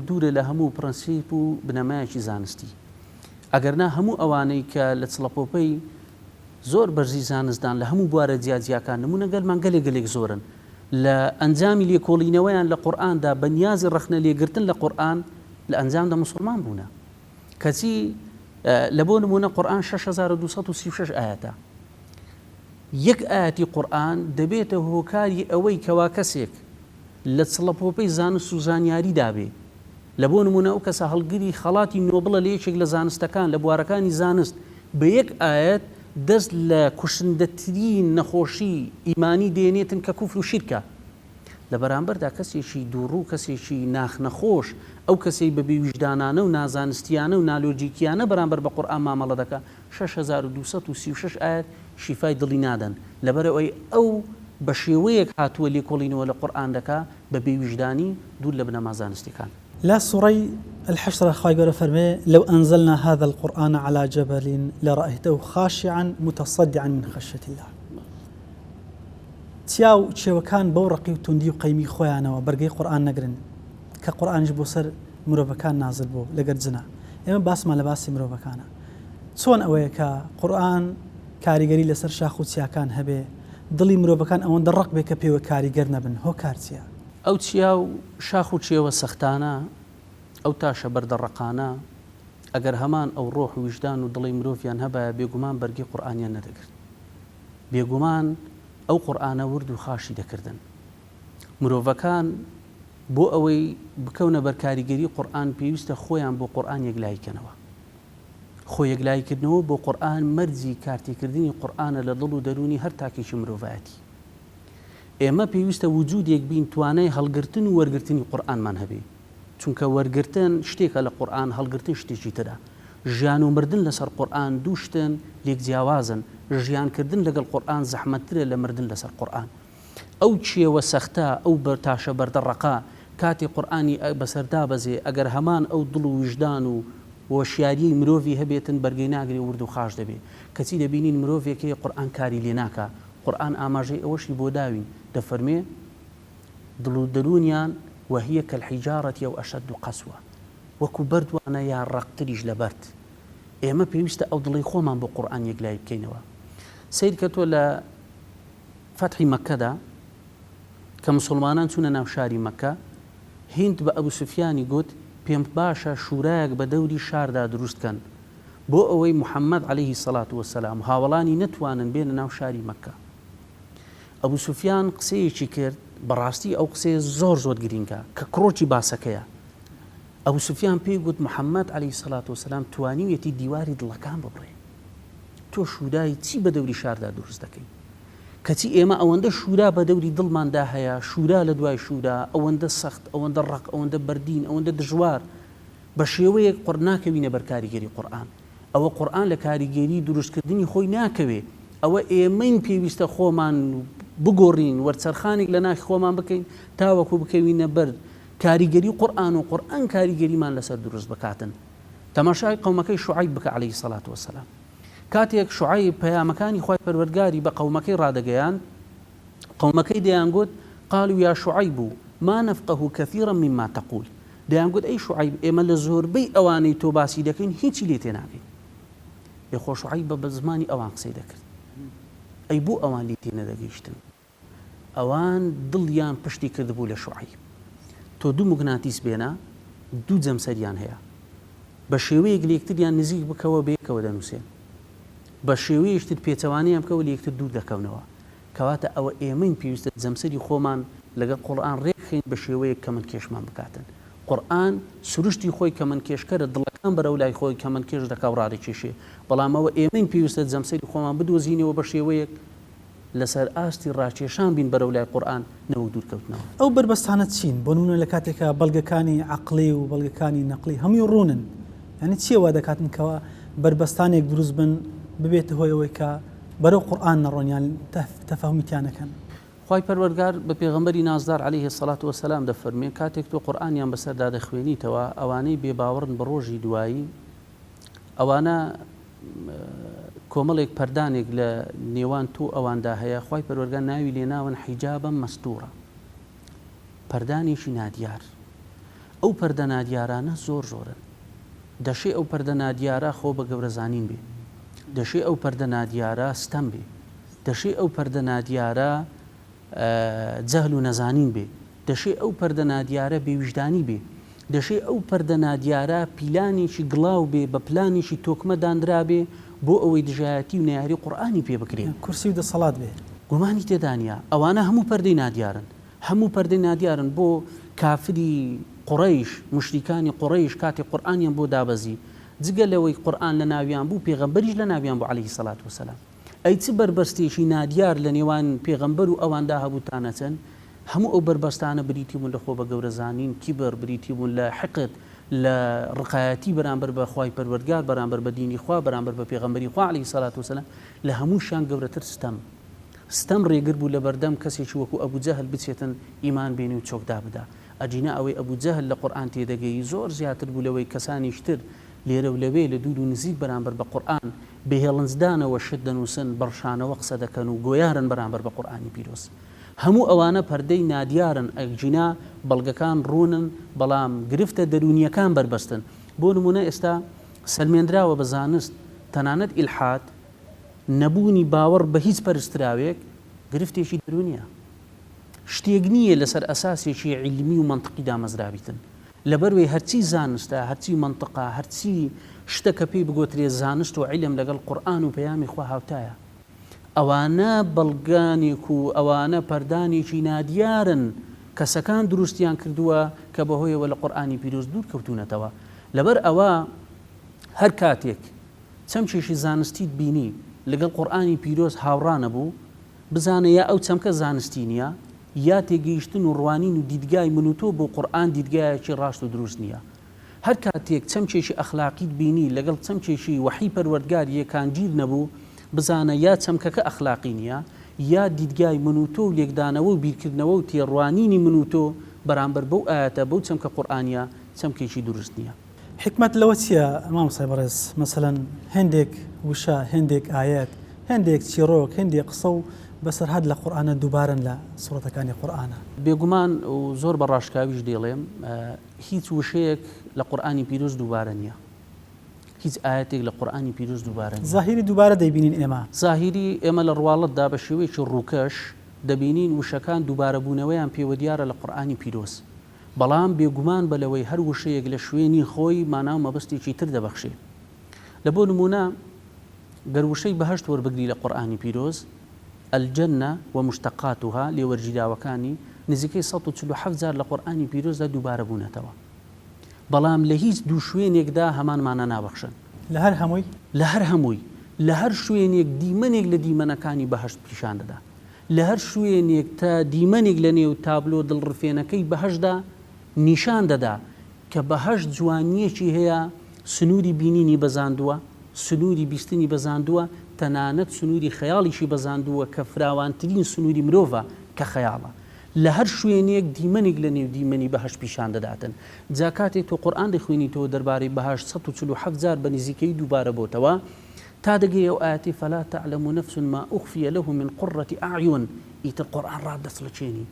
دوورە لە هەموو پرەنسیپ و بنەمایەکی زانستی. ئەگەرنا هەموو ئەوانەی کە لە چڵەپۆپەی زۆر بەرزی زانستدان لە هەموو بوارە جیاجیاکان نمونە گەلمان گەلێک زۆرن لە ئەنجامی لێکۆڵینەوەیان لە قورئاندا بە نیازی ڕەخنە لێگرتن لە قورئان لە ئەنجامدا مسلمان بوونە. کەچی لە بۆ نمونە قورئان 6236 ئاەتە. یەک ئاەتی قورئان دەبێتە هۆکاری ئەوەی کەوا کەسێک لە چڵەپۆپەی زانست و زانیاری دابێ. لە بۆ نمونە ئەو کەسە هەڵگری خەڵاتی نۆبڵە لە یەکێک لە زانستەکان لە بوارەکانی زانست بە یەک ئاەت دەست لە کوشندەترین نەخۆشی ئیمانی دێنێتن کە کوفر و شیرکە. لە بەرامبەردا کەسێکی دووڕوو، کەسێکی ناخنەخۆش، ئەو کەسەی بە بێویژدانانە و نازانستیانە و نالۆجیکیانە بەرامبەر بە قورئان مامەڵە دەکا 6236 ئاەت شیفای دڵی نادەن، لەبەرەوەی ئەو بە شێوەیەک هاتووە لێکۆڵینەوە لە قورئان دەکا بە بێویژدانی دوور لە بنەما زانستیەکان. لا سوري الحشر خواهي قرأ فرمي لو أنزلنا هذا القرآن على جبل لرأيته خاشعا متصدعا من خشية الله. تياو تشوكان بورقي وتندي وقيمي خويانا وبرقي قرآن نقرن كقرآن جبو سر مروفكان نازل بو لقد زنا إما باسما لباسي مروفكانا سوان أويكا قرآن كاريگري لسر شاخو تياكان هبه ضلي مروفكان أوان درق بك بيو كاريگر نبن هو كارتيا ئەو چیا و شاخ و چێوە سەختانە ئەو تاشە بەردەڕقانە ئەگەر هەمان ئەو ڕۆح و ویژدان و دڵی مرۆڤیان هەبایە بێگومان بەرگی قورئانیان نەدەگرت. بێگومان ئەو قورئانە ورد و خاشی دەکردن. مرۆڤەکان بۆ ئەوەی بکەونە بەرکاریگەری قورئان پێویستە خۆیان بۆ قورئان یەکلایکەنەوە. خۆ یەکلایکردنەوە بۆ قورئان مەرجی کارتێکردنی قورئانە لە دڵ و دەرونی هەر تاکێکی مرۆڤایەتی. ئێمە پێویستە وجودێک بین توانای هەڵگرتن و وەرگرتنی قورئانمان هەبێ، چونکە وەرگرتن شتێکە لە قورئان، هەڵگرتن شتێکی ترە. ژیان و مردن لەسەر قورئان دوو شتن لێک جیاوازن. ژیانکردن لەگەڵ قورئان زەحمەتترە لە مردن لەسەر قورئان. ئەو چێوە سەختە، ئەو تاشە بەردەڕقا کاتی قورئانی بەسەردا بەزێ ئەگەر هەمان ئەو دڵ و ویژدان و وەشیاری مرۆڤی هەبێتن بەرگەی ناگرێ ورد و خاش دەبێ. کەچی دەبینین مرۆڤێکی قورئان کاری لێ ناکا، قورئان ئاماژەی ئەوەشی بۆ داوین دەفەرمێ دڵ و دەرونیان وهیە کەالحیجارەتی ئەو ئەشەد قەسوە، وەکو بەردوانە یان ڕەقتریش لە بەرد. ئێمە پێویستە ئەو دڵی خۆمان بۆ قورئان یەکلای بکەینەوە. سیر کە تۆ لە فەتحی مەککەدا کە مسلمانان چوونە ناو شاری مەککە، هیند بە ئەبوو سوفیانی گوت پێم باشە شورایەک بە دەوری شاردا دروستکەن بۆ ئەوەی محەممەد عەلەیهی سەڵات وەسەلام هاوڵانی نەتوانن بێنە ناو شاری مەککە. ئەبوو سوفیان قسەیەکی کرد بەڕاستی ئەو قسەیە زۆر گرینگە کە کڕۆکی باسەکەیە. ئەبوو سوفیان پێی گوت محەممەد عەلەیهی سەڵات وەسەلام توانیوێتی دیواری دڵەکان ببڕێ، تۆ شودای چی بە دەوری شاردا دروست دەکەی؟ کەچی ئێمە ئەوەندە شورا بە دەوری دڵماندا هەیە، شورا لە دوای شورا، ئەوەندە سەخت، ئەوەندە ڕق، ئەوەندە بەردین، ئەوەندە دژوار، بە شێوەیەک ناکەوینە بەر کاریگەری قورئان. ئەوە قورئان لە کاریگەری دروستکردنی خۆی ناکەوێ. ئەوە ئێمەین پێویستە خۆمان بگۆڕین، وەرچەرخانێک لە ناخی خۆمان بکەین تاوەکو بکەوینە بەر کاریگەری قورئان و قورئان کاریگەریمان لەسەر دروست بکاتن. تەماشای قەومەکەی شوعیب بکە عەلەیهی سەڵات وەسەلام. کاتێک شوعیب پەیامەکانی خوای پەروەردگاری بە قەومەکەی ڕادەگەیاند، قەومەکەی دەیانگوت قالوا یا شوعیب ما نفقه كثيرا مما تقول. دەیانگوت ئەی شوعیب ئێمە لە زۆربەی ئەوانەی تۆ باسی دەکەین هیچی لێ تێناگەین. یخۆ شوعیب بە زمانی ئەوان قسەی دەکرد. ئەی بۆ ئەوان لێ تێنەدەگەیشتن؟ ئەوان دڵیان پشتی کردبوو لە شوعیب. تۆ دوو موگناتیس بێنە، دوو جەمسەریان هەیە، بە شێوەیەک لە یەکتریان نزیک بکەوە بە یەکەوە دەنووسێن، بە شێوەیەشتر پێچەوانیان بکەوە لە یەکتر دوور دەکەونەوە. کەواتە ئەوە ئێمەین پێویستە جەمسەری خۆمان لەگەڵ قورئان ڕێکخین بە شێوەیەک کە من کێشمان بکاتن. قورئان سروشتی خۆی کە من کێشکەرە دڵەکان بەرەو لای خۆی کە من کێش دەکا و ڕادەکێشێ، بەڵام ئەوە ئێمەین پێویستە جەمسەری خۆمان بدۆزینەوە بە شێوەیەک لەسەر ئاستی ڕاکێشان بین بەرەو لای قورئان نەوەک دوورکەوتنەوە. ئەو بربەستانە چین بۆ نمونە لە کاتێکە بەڵگەکانی عەقڵی و بەڵگەکانی نەقڵی هەمووی ڕوونن، یعنی چیەوە دەکاتن کەوە بربەستانێک دروست بن ببێتە هۆی ئەوەی کە بەرەو قورئان نەڕۆنیان تەفاهمیتیانەکەن. خوای پەروەردگار بە پێغەمبەری نازدار عەلەیهی السەڵات وەسەلام دەفەرمێ کاتێک تۆ قورئانیان بەسەردا دەخوێنیتەوە ئەوانەی بێباوەڕن بە ڕۆژی دوایی ئەوانە کۆمەڵێک پەردانێک لە نێوان تۆ ئەواندا هەیە خوای پەروەردگار ناوی لێ ناون حیجابە مەستوورە، پەردانێکی نادیار. ئەو پەردە نادیارانە زۆرن، دەشێ ئەو پەردە نادیارە خۆ بە گەورەزانین بێ، دەشێ ئەو پەردە نادیارە ستەم بێ، دەشێ ئەو پەردە نادیارە جەهل و نەزانین بێ، دەشێ ئەو پەردە نادیارە بێویژدانی بێ، دەشێ ئەو پەردە نادیارە پیلانێکی گڵاو بێ بە پلانێکی تۆکمە دانرا بێ بۆ ئەوەی دژایەتی و نەیاری قورئانی پێ بکرێن، کورسی و دەسەڵات بێ. گومانی تێدانە ئەوانە هەموو پەردەی نادیارن، هەموو پەردەی نادیارن بۆ کافری قوڕەیش مشریکانی قوڕەیش کاتی قورئانیان بۆ دابەزی جگە لەوەی قورئان لە ناویان بوو پێغەمبەریش لە ناویان بوو عەلەیهی سەڵات وەسەلام. ئەی چ بربەستێکی نادیار لە نێوان پێغەمبەر و ئەواندا هەبووتانە چەند هەموو ئەو بربەستانە بریتی بوون لە خۆ بە گەورەزانین کیبر، بریتی بوون لە حقد، لە ڕقایەتی بەرامبەر بە خوای پەروەردگار، بەرامبەر بە دینی خوا، بەرامبەر بە پێغەمبەری خوا عەلەیهی سەڵات وەسەلام، لە هەمووشیان گەورەتر ستەم ڕێگر بوو لە بەردەم کەسێکی وەکو ئەبوو جەهل بچێتن ئیمان بێنی و چۆکدا بدا. ئەجینا ئەوەی ئەبوو جەهل لە قورئان تێدەگەی زۆر زیاتر بوو لەوەی کەسانیشتر لێرە و لەوێ لە دوور و نزیک بەرامبەر بە قورئان بێهێڵنجدانەوە شت دەنووسن، بەڕشانەوە قسە دەکەن و گۆیارن بەرامبەر بە قورئانی پیرۆز. هەموو ئەوانە پەردەی نادیارن، ئەجینا بەڵگەکان ڕوونن بەڵام گرفتە دەرونیەکان بربەستن. بۆ نمونە ئێستا سەلمێنراوە بە زانست تەنانەت ئیلحاد نەبوونی باوەڕ بە هیچ پەرستراوێک گرفتێکی دەرونیە، شتێک نییە لەسەر ئەساسێکی عیلمی و مەنتقی دامەزراویتن. لەبەروێ هەرچی زانستە، هەرچی مەنتقا، هەرچی شتەکە پێی بگوترێ زانست و عیلم لەگەڵ قورئان و پەیامی خوا هاوتایە. ئەوانە بەڵگانێک و ئەوانە پەردانێکی نادیارن کەسەکان دروستیان کردووە کە بەهۆیەوە لە قورئانی پیرۆز دوور کەوتونەتەوە. لەبەر ئەوە هەر کاتێک چەمکێکی زانستیت بینی لەگەڵ قورئانی پیرۆز هاوڕانە بوو بزانە یا ئەو چەمکە زانستی نییە یا تێگەیشتن و ڕوانین و دیدگای من و تۆ بۆ قورئان دیدگایەکی ڕاست و دروست نییە. هەر کاتێک چەمکێکی ئەخلاقیت بینی لەگەڵ چەمکێکی وحی پەروەردگار یەکانگیر نەبوو بزانە یا چەمکەکە ئەخلاقی نییە یا دیدگای من و تۆ و لێکدانەوە و بیرکردنەوە و تێڕوانینی من و تۆ بەرامبەر بەو ئاەتە بەو چەمکە قورئانیە چەمکێکی دروست نییە. حکمت لەوە چییە مامۆسای بەڕێز؟ مەسەلەن هێندێک وشە، هێندێک ئاەت، هێندێک چیرۆک، هێندێک قسە و بەسەر هەد لە قورئانە دووبارن لە سوورەتەکانی قورئانە. بێگومان و زۆر بە ڕاشکاویش دێڵێم هیچ وشەیەک لە قورئانی پیرۆز دووبارە نییە، هیچ ئاەتێک لە قورئانی پیرۆز دووبارە نییە. زاهیری دووبارە دەیبینین ئێمە، زاهیری ئێمە لە ڕواڵەتدا بە شێوەیەکی ڕووکەش دەبینین وشەکان دووبارە بوونەوەیان پێوە دیارە لە قورئانی پیرۆز، بەڵام بێگومان بە لەوەی هەر وشەیەک لە شوێنی خۆی ماناو مەبەستێکی تر دەبەخشێ. لە بۆ نمونە گەر وشەی بەهەشت وەربگری لە قورئانی پیرۆز الجنة ومشتقاتها لێوەرگیراوەکانی نزیکەی 147 جار لە قورئانی پیرۆزدا دووبارە بوونەتەوە، بەڵام لە هیچ دوو شوێنێکدا هەمانمانە نابەخشن. لە هەر هەمووی لە هەر شوێنێک دیمەنێک لە دیمەنەکانی بەهەشت پیشان دەدا، لە هەر شوێنێک تا دیمەنێک لە نێو تابلۆ دڵڕفێنەکەی بەهەشتدا نیشان دەدا کە بەهەشت جوانیەکی هەیە، سنووری بینینی بەزاندووە، سنووری بیستنی بەزاندووە، تەنانەت سنووری خەیاڵیشی بەزاندووە کە فراوانترین سنووری مرۆڤە کە خەیاڵە. لە هەر شوێنێک دیمەنێک لە نێو دیمەنی بەهەشت پیشان دەداتن. جا کاتێک تۆ قورئان دەخوێنیتەوە دەربارەی بەهەشت 147 جار بە نزیکەی دووبارە بۆتەوە تا دەگەی ئەو ئاەتی فەلا تەعلەم نەفس ما ئوخفیە لەهم من قورەتی ئەعیون. ئیتر قورئان ڕادەسڵەچێنی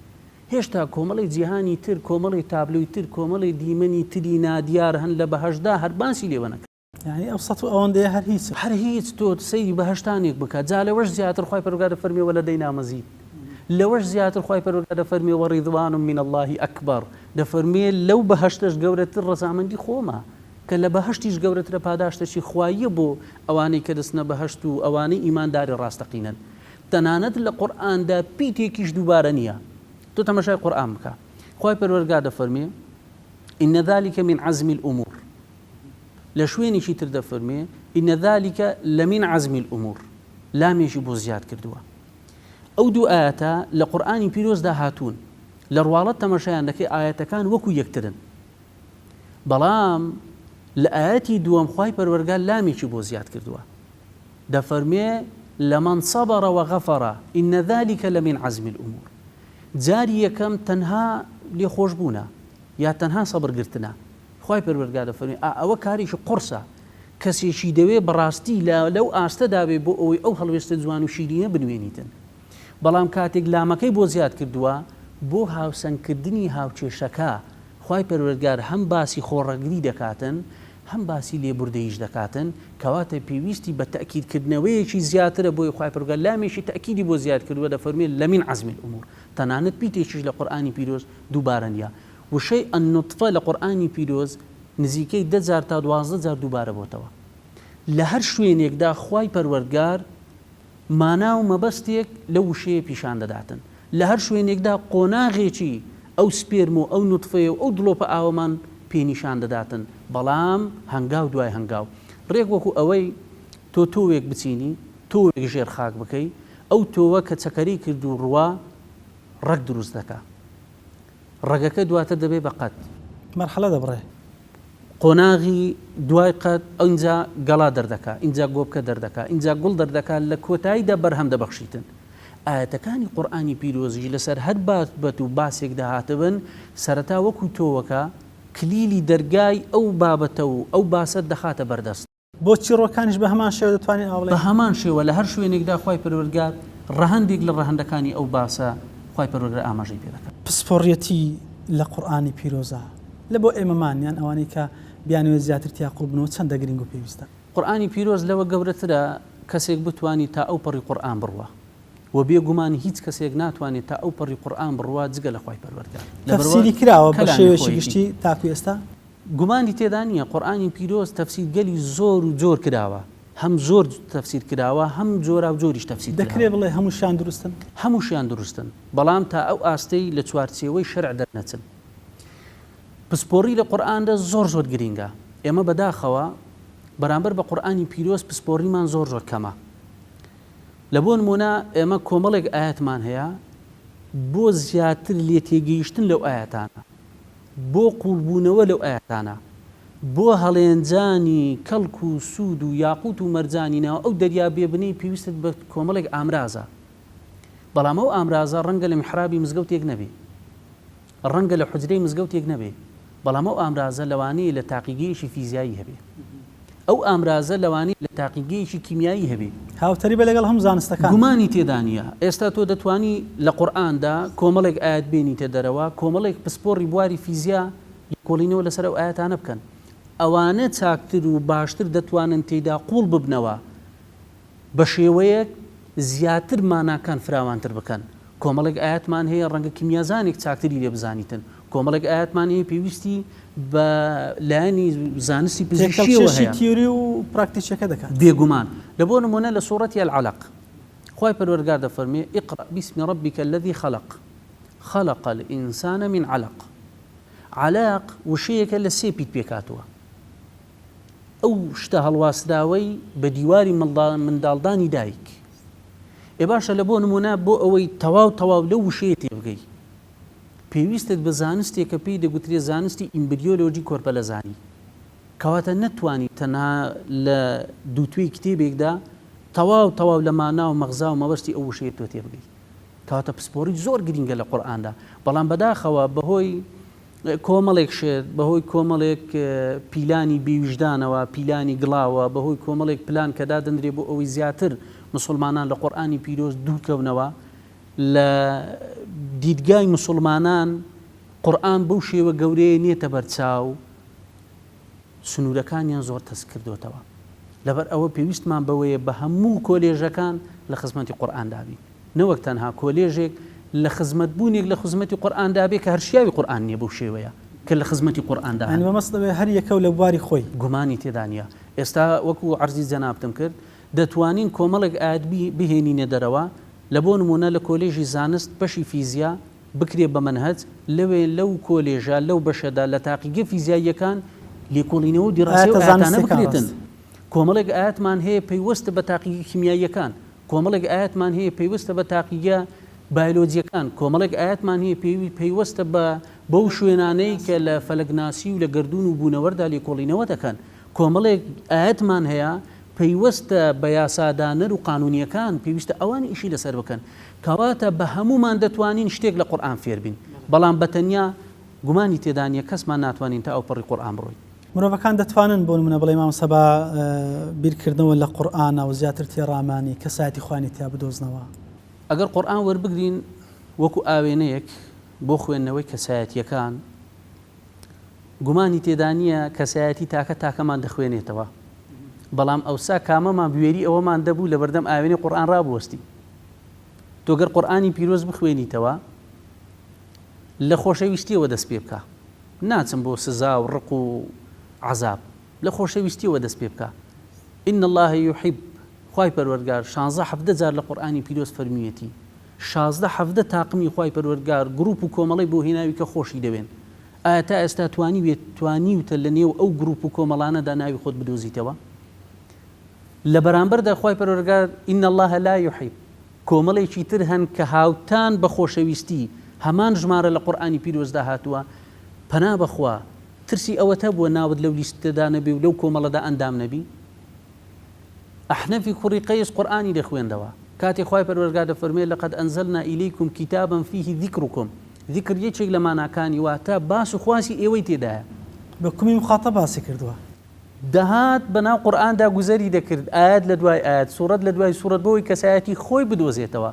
هێشتا کۆمەڵی جیهانی تر، کۆمەڵی تابلۆی تر، کۆمەڵی دیمەنی تری نادیار هەن لە بەهەشتدا هەر بانسی لێوە نەکرد. یعنی ئەو سەد و ئەوەندەیە هەر هیچ تۆ سەیری بەهەشتانێک بکات. جا لەوەش زیاتر خوای پەروەردگار دەفەرمێ وەلەدەینا مەزید، لەوەش زیاتر خوای پەروەردگار دەفەرمێ وەڕیضوان من الله ئەکبەر، دەفەرمێ لەو بەهەشتەش گەورەتر ڕەزامەندی خۆمە کە لە بەهەشتیش گەورەترە پاداشتەشی خواییە بۆ ئەوانەی کە دەستنە بەهەشت و ئەوانەی ئیمانداری ڕاستەقینن. تەنانەت لە قورئاندا پیتێکیش دووبارە نییە. تۆ تەماشای قورئان بکە، خوای پەروەردگار دەفەرمێ إن ذلك من عزم الأمور، لە شوێنێکی تر دەفەرمێ إن ذلك لمن عزم الأمور، لامێکی بۆ زیاد کردووە. ئەو دوو ئاەتە لە قورئانی پیرۆزدا هاتوون لە ڕواڵەت تەماشایان دەکەی ئاەتەکان وەکو یەکترن بەڵام لە ئاەتی دووەم خوای پەروەردگار لامێکی بۆ زیاد کردووە دەفەرمێ لەمەن سەبەڕ وەغەفەڕ ئین ذەلیکە لەمین عەزمی الئوموور جاری یەکەم تەنها لێخۆشبوونە یا تەنها سەبرگرتنە خوای پەروەردگار دەفەرمێ ئەوە کاریشی قورسە کەسێکی دەوێ بەڕاستی لەو ئاستەدا بێ بۆ ئەوەی ئەو هەڵوێستە جوان و شیرینە بنوێنیتن بەڵام کاتێک لامەکەی بۆ زیاد کردووە بۆ هاوسەنگکردنی هاوچێشەکە خوای پەروەردگار هەم باسی خۆڕەگری دەکاتن هەم باسی لێبوردەیش دەکاتن کەواتە پێویستی بە تەکیدکردنەوەیەکی زیاترە بۆی خوای پەروەردگار لامێکی تەکیدی بۆ زیاد کردووە دەفەرمێ لەمین عەزمی الئوموور تەنانەت پیتێکیش لە قورئانی پیرۆز دووبارە نییە وشەی ئەننوطفە لە قورئانی پیرۆز نزیکەی 10,000 تا 12,000 دووبارە بۆتەوە لە هەر شوێنێکدا خوای پەروەردگار مانا و مەبەستێک لە وشەیە پیشان دەداتن لە هەر شوێنێکدا قۆناغێکی ئەو سپێرم و ئەو نوتفەیە و ئەو دڵۆپە ئاوەمان پێنیشان دەداتن بەڵام هەنگاو دوای هەنگاو ڕێک وەکو ئەوەی تۆوێک بچینی تۆوێک ژێر خاک بکەی ئەو تۆوە کە چەکەری کرد و ڕوا ڕەگ دروست دەکا ڕەگەکە دواتر دەبێ بە قەت مەرحەلە دەبڕێ قۆناغی دوای قەت ئەنجا گەڵا دەردەکا اینجا گۆبکە دەردەکا اینجا گوڵ دەردەکا لە کۆتاییدا بەرهەم دەبەخشیتن ئاەتەکانی قورئانی پیرۆزی لەسەر هەر بابەت و باسێک داهاتبن سەرەتا وەکو تۆوەکە کلیلی دەرگای ئەو بابەتە و ئەو باسەت دەخاتە بەردەست بۆچی ڕۆکانیش بە هەمان شێوە دەتوانین ئاڵێ بە هەمان شێوە لە هەر شوێنێکدا خوای پەروەردگار ڕەهەندێک لە ڕەهەندەکانی ئەو باسە خوای پەروەردگار ئاماژەی پێ دەکات پسپۆڕیەتی لە قورئانی پیرۆزە لە بۆ ئێمەمانیان ئەوانەی کە بیانوێت زیاتر تیاقوڵ بنەوە چەندە گرنگ و پێویستە قورئانی پیرۆز لەوە گەورەترە کەسێک بتوانی تا ئەو پەڕی قورئان بڕوە و بێگومان هیچ کەسێک ناتوانێت تا ئەو پەڕی قورئان بڕوە جگە لە خوای پەروەردگار تەفسیری کراوە بە شێوەیەکی گشتی تاکو ئێستا گومانی تێدا نییە قورئانی پیرۆز تەفسیرگەلی زۆر و جۆر کراوە هەم زۆر تەفسیر کراوە هەم جۆرا و جۆریش تەفسیر دەکرێت بڵێ هەمووشیان دروستن هەمووشیان دروستن بەڵام تا ئەو ئاستەی لە چوارچێوەی شەرع دەرنەچن پسپۆڕی لە قورئاندا زۆر گرینگە ئێمە بەداخەوە بەرامبەر بە قورئانی پیرۆز پسپۆڕیمان زۆر کەمە لە بۆ نمونە ئێمە کۆمەڵێک ئاەتمان هەیە بۆ زیاتر لێ تێگەیشتن لەو ئاەتانە بۆ قوڵبوونەوە لەو ئاەتانە بۆ هەڵێنجانی کەڵک و سوود و یاقوت و مەرجانینەوە ئەو دەریا بێبنەی پێویستت بە کۆمەڵێک ئامرازە بەڵام ئەو ئامرازە ڕەنگە لە میحرابی مزگەوتێک نەبێ ڕەنگە لە حوجرەی مزگەوتێک نەبێ بەڵام ئەو ئامرازە لەوانەیە لە تاقیگەیەکی فیزیایی هەبێ ئەو ئامرازە لەوانەیە لە تاقیگەیەکی کیمیایی هەبێ هاوتەری بە لەگەڵ هەموو زانستەکان گومانی تێدا نییە ئێستا تۆ دەتوانی لە قورئاندا کۆمەڵێک ئاەت بێنیتە دەرەوە کۆمەڵێک پسپۆڕی بواری فیزیا کۆڵینەوە لەسەر ئەو ئاەتانە بکەن ئەوانە چاکتر و باشتر دەتوانن تێدا قوڵ ببنەوە بە شێوەیەک زیاتر ماناکان فراوانتر بکەن کۆمەڵێک ئاەتمان هەیە ڕەنگە کیمیازانێک چاکتری لێ بزانیتن کۆمەڵێک ئاەتمان هەیە پێویستی بە لایەنی زانستی پزیشکیەوە هەیە تیۆری و پراکتیکەکە دەکات بێگومان لە بۆ نمونە لە سوورەتی العەلەق خوای پەروەردگار دەفەرمێ اقرأ باسم ربك الذي خلق الإنسان من علق علق وشەیەکە لە سێ پیت پێکاتوە ئەو شتە هەڵواسراوەی بە دیواری منداڵدانی دایک ئێ باشە لە بۆ نمونە بۆ ئەوەی تەواو لەو وشەیە تێبگەی پێویستت بە زانستێکە پێی دەگوترێت زانستی ئیمبریۆلۆجی کۆرپەلەزانی کەواتە نەتوانی تەنها لە دووتوێی کتێبێکدا تەواو لە مانا و مەغزا و مەبەستی ئەو وشەیە تۆ تێبگەی کەواتە پسپۆڕی زۆر گرینگە لە قورئاندا بەڵام بەداخەوە بەهۆی کۆمەڵێک شێت بەهۆی کۆمەڵێک پیلانی بێویژدانەوە پیلانی گڵاوە بەهۆی کۆمەڵێک پلان کە دادەنرێ بۆ ئەوەی زیاتر مسلمانان لە قورئانی پیرۆز دوورکەونەوە لە دیدگای مسلمانان قورئان بەو شێوە گەورەیە نیێتە بەرچاو سنوورەکانیان زۆر تەس کردوتەوە لەبەر ئەوە پێویستمان بەوەیە بە هەموو کۆلێژەکان لە خزمەتی قورئان دابی نەوەک تەنها کۆلێژێک لە خزمەت بوونێک لە خزمەتی قورئان دابێ کە هەرشیاوی قورئان نییە بەو شێوەیە کە لە خزمەتی قورئان دا مەسڵەوێ هەر یەکە لە بواری خۆی گومانی تێدا نییە ئێستا وەکو عەرزی جەنابتم کرد دەتوانین کۆمەڵێک ئاەت بهێنینە دەرەوە لە بۆ نمونە لە کۆلێژی زانست بەشی فیزیا بکرێ بە مەنهەج لەوێ لەو کۆلێژە لەو بەشەدا لە تاقیگە فیزیاییەکان لێکۆڵینەوە و دیڕاسی و ئاەتانە بکرێتن کۆمەڵێک ئاەتمان هەیە پەیوەستە بە تاقیگە کیمیاییەکان کۆمەڵێک ئاەتمان هەیە پێیوەستە بە تاقیگە بایۆلۆجیەکان، کۆمەڵێک ئاەتمان هەیە پێیوەستە بەو شوێنانەی کە لە فەلەکناسی و لە گردون و بوونەوەردا لێکۆڵینەوە دەکەن، کۆمەڵێک ئاەتمان هەیە پێیوەستە بە یاسادانەر و قانونیەکان پێویستە ئەوانی ئیشی لەسەر بکەن، کەواتە بە هەمومان دەتوانین شتێک لە قورئان فێر بین، بەڵام بەتەنیا گومانی تێدانیە کەسمان ناتوانین تا ئەو پەڕی قورئان بڕۆین. مرۆڤەکان دەتوانن بۆ نمونە بڵێ مام سەبا بیرکردنەوە لە قورئانە و زیاتر تێڕامانی کەسایەتی خوانی تیا بدۆزنەوە. ئەگەر قورئان وەربگرین وەکو ئاوێنەیەک بۆ خوێندنەوەی کەسایەتیەکان، گومانی تێدانیە کەسایەتی تاکەمان دەخوێنێتەوە، بەڵام ئەوسا کامەمان بوێری ئەوەمان دەبوو لە بەردەم ئاوێنی قورئان ڕابوەستی. تۆ گەر قورئانی پیرۆز بخوێنیتەوە لە خۆشەویستیەوە دەست پێ بکە، ناچم بۆ سزا و ڕق و عەزاب، لە خۆشەویستیەوە دەست پێ بکە. ئین الله یحب، خوای پەروەردگار 16-17 جار لە قورئانی پیرۆز فەرمیێتی، 16-17 تاقمی خوای پەروەردگار گروپ و کۆمەڵی بۆ هێناوی کە خۆشی دەوێن. ئایا تا ئێستا توانیوتە لە نێو ئەو گروپ و کۆمەڵانەدا ناوی خۆت بدۆزیتەوە؟ لە بەرامبەردا خوای پەروەردگار ئین الله لا یحب، کۆمەڵێکی تر هەن کە هاوتان بە خۆشەویستی هەمان ژمارە لە قورئانی پیرۆزدا هاتووە، پەنا بەخوا ترسی ئەوەتە بووە ناوت لەو لیستەدا نەبی و لەو کۆمەڵەدا ئەندام نەبی. ئەحنەفی کوڕی قەیس قورئانی دەخوێندەوە، کاتێک خوای پەروەردگار دەفەرمێت لەقەد ئەنزەلنا ئیلەیکم کیتابا فیه ذیکرکم، ذیکر یەکێک لە ماناکانی واتە باس و خواسی ئێوەی تێدایە. بە کومی مخاتەب باسی کردووە، دەهات بەناو قورئاندا گوزەری دەکرد ئاەت لە دوای ئاەت، سوورەت لە دوای سوورەت بۆی کەسایەتی خۆی بدۆزێتەوە،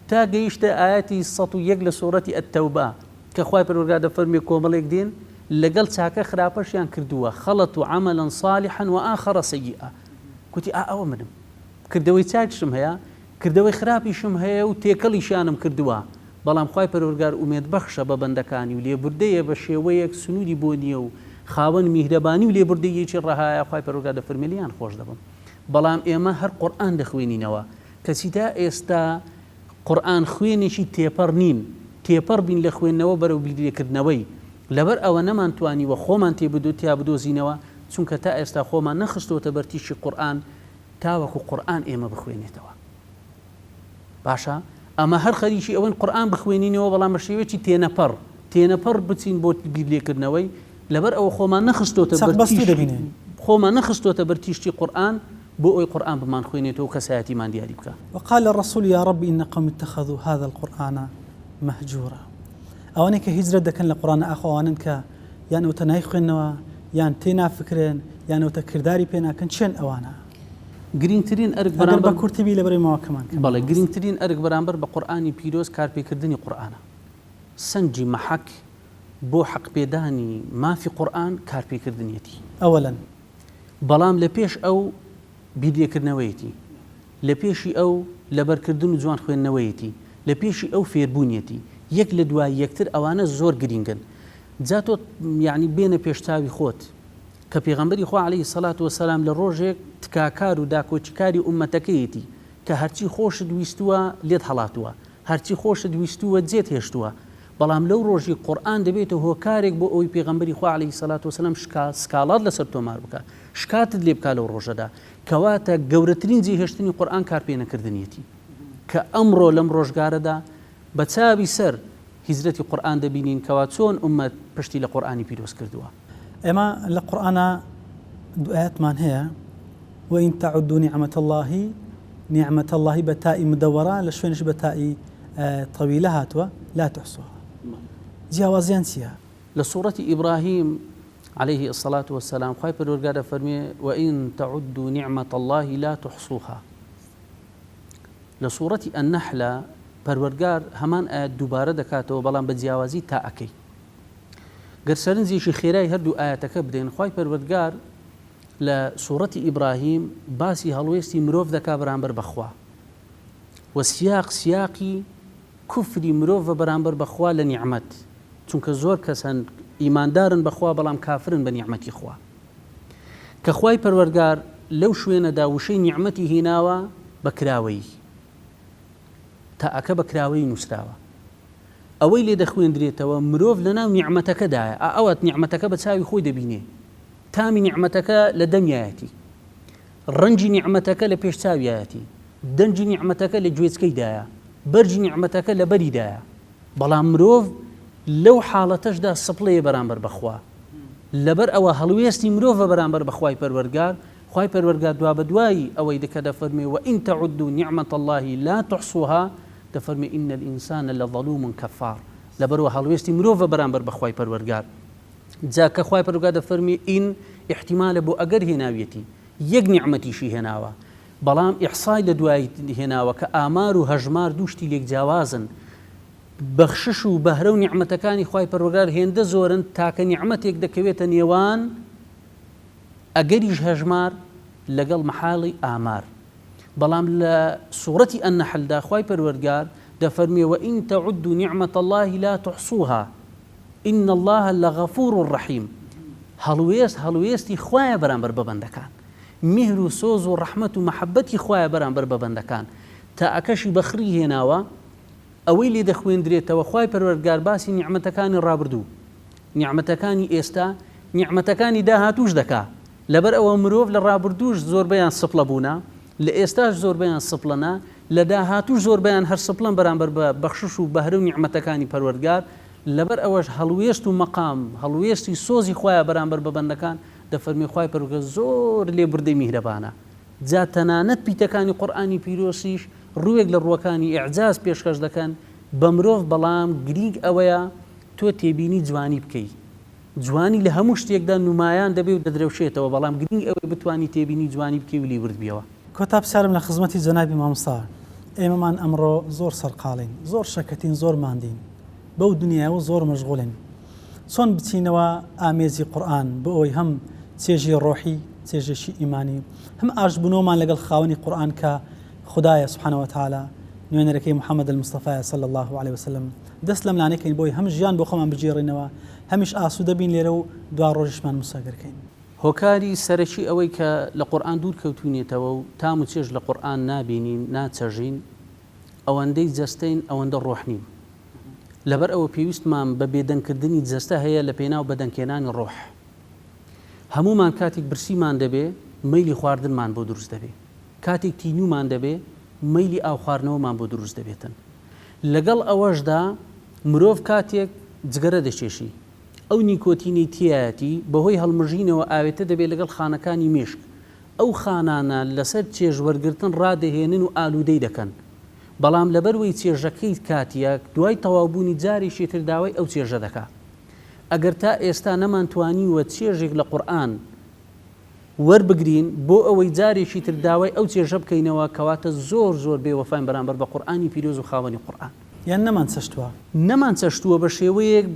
تا گەیشتە ئاەتی 101 لە سوورەتی ئەتەوبە کە خوای پەروەردگار دەفەرمێ کۆمەڵێک دێن لەگەڵ چاکە خراپەشیان کردووە، خەڵەت و عەمەلەن صالحا و ئاخەرە سەیئە، کوتی ئەوە منم، کردەوەی چاکشم هەیە، کردەوەی خراپیشم هەیە و تێکەڵیشانم کردووە، بەڵام خوای پەروەردگار ئومێدبەخشە بە بەندەکانی و لێبوردەیە بە شێوەیەک سنوودی بۆ نییە و خاوەن میهرەبانی و لێبوردەیەکی ڕەهایە. خوای پەروەردگار دەفەرمێ لیان خۆش دەبم، بەڵام ئێمە هەر قورئان دەخوێنینەوە، کەچی تا ئێستا قورئان خوێنێکی تێپەڕ نین، تێپەڕ بین لە خوێندنەوە بەرەو بیرێکردنەوەی، لەبەر ئەوە نەمانتوانیوە خۆمان تیا بدۆزینەوە، چونکە تا ئێستا خۆمان نەخستۆتە بەرتیشی قورئان تاوەکو قورئان ئێمە بخوێنێتەوە. باشە ئەمە هەر خەریکی ئەوەن قورئان بخوێنینەوە، بەڵام بە شێوەیەکی تێنەپەڕ بچین بۆ بیرلێکردنەوەی، لەبەر ئەوە خۆمان نەخستۆتە بەرتیشتی قورئان بۆ ئەوی قورئان بمان خوێنێتەوە کەسایەتیمان دیاری بکە. وقال الرسول يا رب إن قوم اتخذوا هذا القرآن مهجورا. ئەوانەی کە هیجرەت دەکەن لە قورئان ئاخەوانن کە یان ئەوتە نایخوێنەوە یان تێنافکرێن یان ئەوتە کردداری پێ ناکەن، چێن ئەوانە؟ گرنگترین ئەرک بەرامبەر بە کورتبی لەبەرەوەی ماوەکەمان، بەڵێ گرنگترین ئەرک بەرامبەر بە قورئانی پیرۆز کارپێکردنی قورئانە، سەنجی مەحەک بۆ حەق پێدانی مافی قورئان کارپێکردنیەتی ئەوەلەن، بەڵام لە پێش ئەو بیرلێکردنەوەیەتی، لە پێشی ئەو لەبەرکردن و جوان خوێندنەوەیەتی، لە پێشی ئەو فێربوونیەتی، یەک لە دوای یەکتر ئەوانە زۆر گرنگن. جا تۆ یعنی بێنە پێشتاوی خۆت کە پێغەمبەری خوا عەلەیهی سەڵات وەسەلام لە ڕۆژێک تکاکار و داکۆچیکاری ئومەتەکەیەتی کە هەرچی خۆشت ویستووە لێت هەڵاتووە، هەرچی خۆشت ویستووە جێت هێشتووە، بەڵام لەو ڕۆژی قورئان دەبێتە هۆکارێک بۆ ئەوی پێغەمبەری خوا عەلەیهی سەڵات وەسەلام سکاڵات لەسەر تۆمار بکە، شکاتت لێ بکا لەو ڕۆژەدا، کەواتە گەورەترین جێهێشتنی قورئان کارپێنەکردنیەتی کە ئەمڕۆ لەم ڕۆژگارەدا بە چاوی سەر هیجرەتی قورئان دەبینین کەوا چۆن ئومەت پشتی لە قورئانی پیرۆز کردووە. ئێمە لە قورئانە دوو ئاەتمان هەیە، وإن تعدوا نعمة الله بتاء مدورة لە شوێنش بە تائی طويلة هاتووە لا تحصوها. جیاوازیان چییە؟ لە سوورەتی ئیبراهیم عليه الصلاة والسلام خوای پەروەردگار دەفەرمێ وإن تعدوا نعمة الله لا تحصوها. لە سوورەتی النحل پەروەردگار هەمان ئاەت دووبارە دەکاتەوە، بەڵام بە جیاوازی تا ئەەکەی. گەر سەرنجێکی خێرای هەردوو ئاەتەکە بدەین، خوای پەروەردگار لە سوورەتی ئیبراهیم باسی هەڵوێستی مرۆڤ دەکا بەرامبەر بەخوا، و سیاقی کوفری مرۆڤ بەرامبەر بەخوا لە نیعمەت، چونکە زۆر کەسن ئیماندارن بەخوا بەڵام کافرن بە نیعمەتی خوا، کە خوای پەروەردگار لەو شوێنەدا وشەی نیعمەتی هێناوە بە کراوەی، تا ئەکە بە کراوەی نووسراوە، ئەوەی لێ دەخوێندرێتەوە مرۆڤ لەناو نیعمەتەکەدایە، ئەوەت نیعمەتەکە بە چاوی خۆی دەبینێ، تامی نیعمەتەکە لە دەمیایەتی، ڕەنجی نیعمەتەکە لە پێش چاویایەتی، دەنجی نیعمەتەکە لە گوێچکەیدایە بەرجی نیعمەتەکە لە بەریدایە بەڵام مرۆڤ لەو حاڵەتەشدا سپڵەیە بەرامبەر بەخوا لەبەر ئەوە هەڵوێستی مرۆڤە بەرامبەر بەخوای پەروەردگار خوای پەروەردگار دوا بەدوایی ئەوەی دەکە دەفەرمێ وئین تەعودوا نعمەت الله لا تحصوها دەفەرمێ ئین الئینسان لەظەلوم کەفار لەبەرەوە هەڵوێستی مرۆڤە بەرامبەر بەخوای پەروەردگار جا کە خوای پەروەردگار دەفەرمێ ئین احتیمالە بۆ ئەگەر هێناویەتی یەک نیعمەتیشی هێناوە بەڵام ئیحسای لە دوای هێناوە کە ئامار و هەژمار دووشتی لێک جیاوازن بەخشش و بەهرە و نیعمەتەکانی خوای پەروەردگار هێندە زۆرن تاکە نیعمەتێک دەکەوێتە نێوان ئەگەریش هەژمار لەگەڵ مەحاڵی ئامار بەڵام لە سوورەتی ئەنەحلدا خوای پەروەردگار دەفەرمێ وئین تەعودوا نعمەت الله لا تحصوها إن الله لغفور رحيم هەڵوێستی خوایە بەرامبەر بەبەندەکان میهر و سۆز و ڕەحمەت و مەحەبەتی خوایە بەرامبەر بەبەندەکان تا ئەکەشی بەخری هێناوە ئەوەی لێ دەخوێندرێتەوە خوای پەروەردگار باسی نیعمەتەکانی ڕابردوو نیعمەتەکانی ئێستا نیعمەتەکانی داهاتوش دەکا لەبەر ئەوە مرۆڤ لە ڕابردووش زۆربەیان سپڵە بوونە لە ئێستاش زۆربەیان سپڵەنە لە داهاتوش زۆربەیان هەر سپڵەن بەرامبەر بە بەخشش و بەهرە و نیعمەتەکانی پەروەردگار لەبەر ئەوەش هەڵوێست و مەقام هەڵوێستی سۆزی خوایە بەرامبەر بەبەندەکان دەفەرمێ خوای پەروەردگار زۆر لێبوردەی میهرەبانە جا تەنانەت پیتەکانی قورئانی پیرۆسیش ڕوویەک لە ڕووەکانی ئیعجاز پێشکەش دەکەن بە مرۆڤ بەڵام گرنگ ئەوەیە تۆ تێبینی جوانی بکەی جوانی لە هەموو شتێکدا نمایان دەبێ و دەدرەوشێتەوە بەڵام گرنگ ئەوەی بتوانی تێبینی جوانی بکەی و لێبورد بیەوە کۆتا پسارم لە خزمەتی جەنابی مامۆستا ئێمەمان ئەمڕۆ زۆر سەرقاڵین زۆر شەکەتین زۆر ماندین بەو دنیاوە زۆر مەشغوڵین چۆن بچینەوە ئامێزی قورئان بۆ ئەوەی هەم چێژی ڕۆحی چێژێکی ئیمانی هەم ئاشبوونەوەمان لەگەڵ خاوەنی قورئان کە خدایە سبحانه وتعالى نوێنەرەکەی محەممەد المستەفای صلی الله عليه وسلم دەست لەم لانەکەین بۆی هەم ژیان بۆ خۆمان بجێڕینەوە هەمیش ئاسوودە بین لێرە و دوا ڕۆژشمان مساگرکەین هۆکاری سەرەکی ئەوەی کە لە قورئان دوور کەوتونێتەوە و تام و چێژ لە قورئان نابینین ناچەژین ئەوەندەی جەستەین ئەوەندە ڕۆح نین لەبەر ئەوە پێویستمان بە بێدەنگکردنی جەستە هەیە لە پێناو بەدەنگکێنانی ڕۆح هەمومان کاتێک برسیمان دەبێ مەیلی خواردنمان بۆ دروست دەبێ کاتێک تینومان دەبێ مەیلی ئاو خواردنەوەمان بۆ دروست دەبێتن لەگەڵ ئەوەشدا مرۆڤ کاتێک جگەرە دەچێشی ئەو نیکۆتینی تایەتی بەهۆی هەڵمژینەوە ئاوێتە دەبێت لەگەڵ خانەکانی مێشک ئەو خانانە لەسەر چێژوەرگرتن ڕادەهێنن و ئالوودەی دەکەن بەڵام لەبەروەی چێژەکەی کاتیەک دوای تەواوبوونی جارێکی تر داوای ئەو چێژە دەکا ئەگەر تا ئێستا نەمانتوانیوە چێژێک لە قورئان وەربگرین بۆ ئەوەی جارێکی تر داوای ئەو چێژە بکەینەوە کەواتە زۆر زۆر بێوەفاین بەرامبەر بە قورئانی پیرۆز و خاوەنی قورئان یان نەمان چەشتووە بە شێوەیەک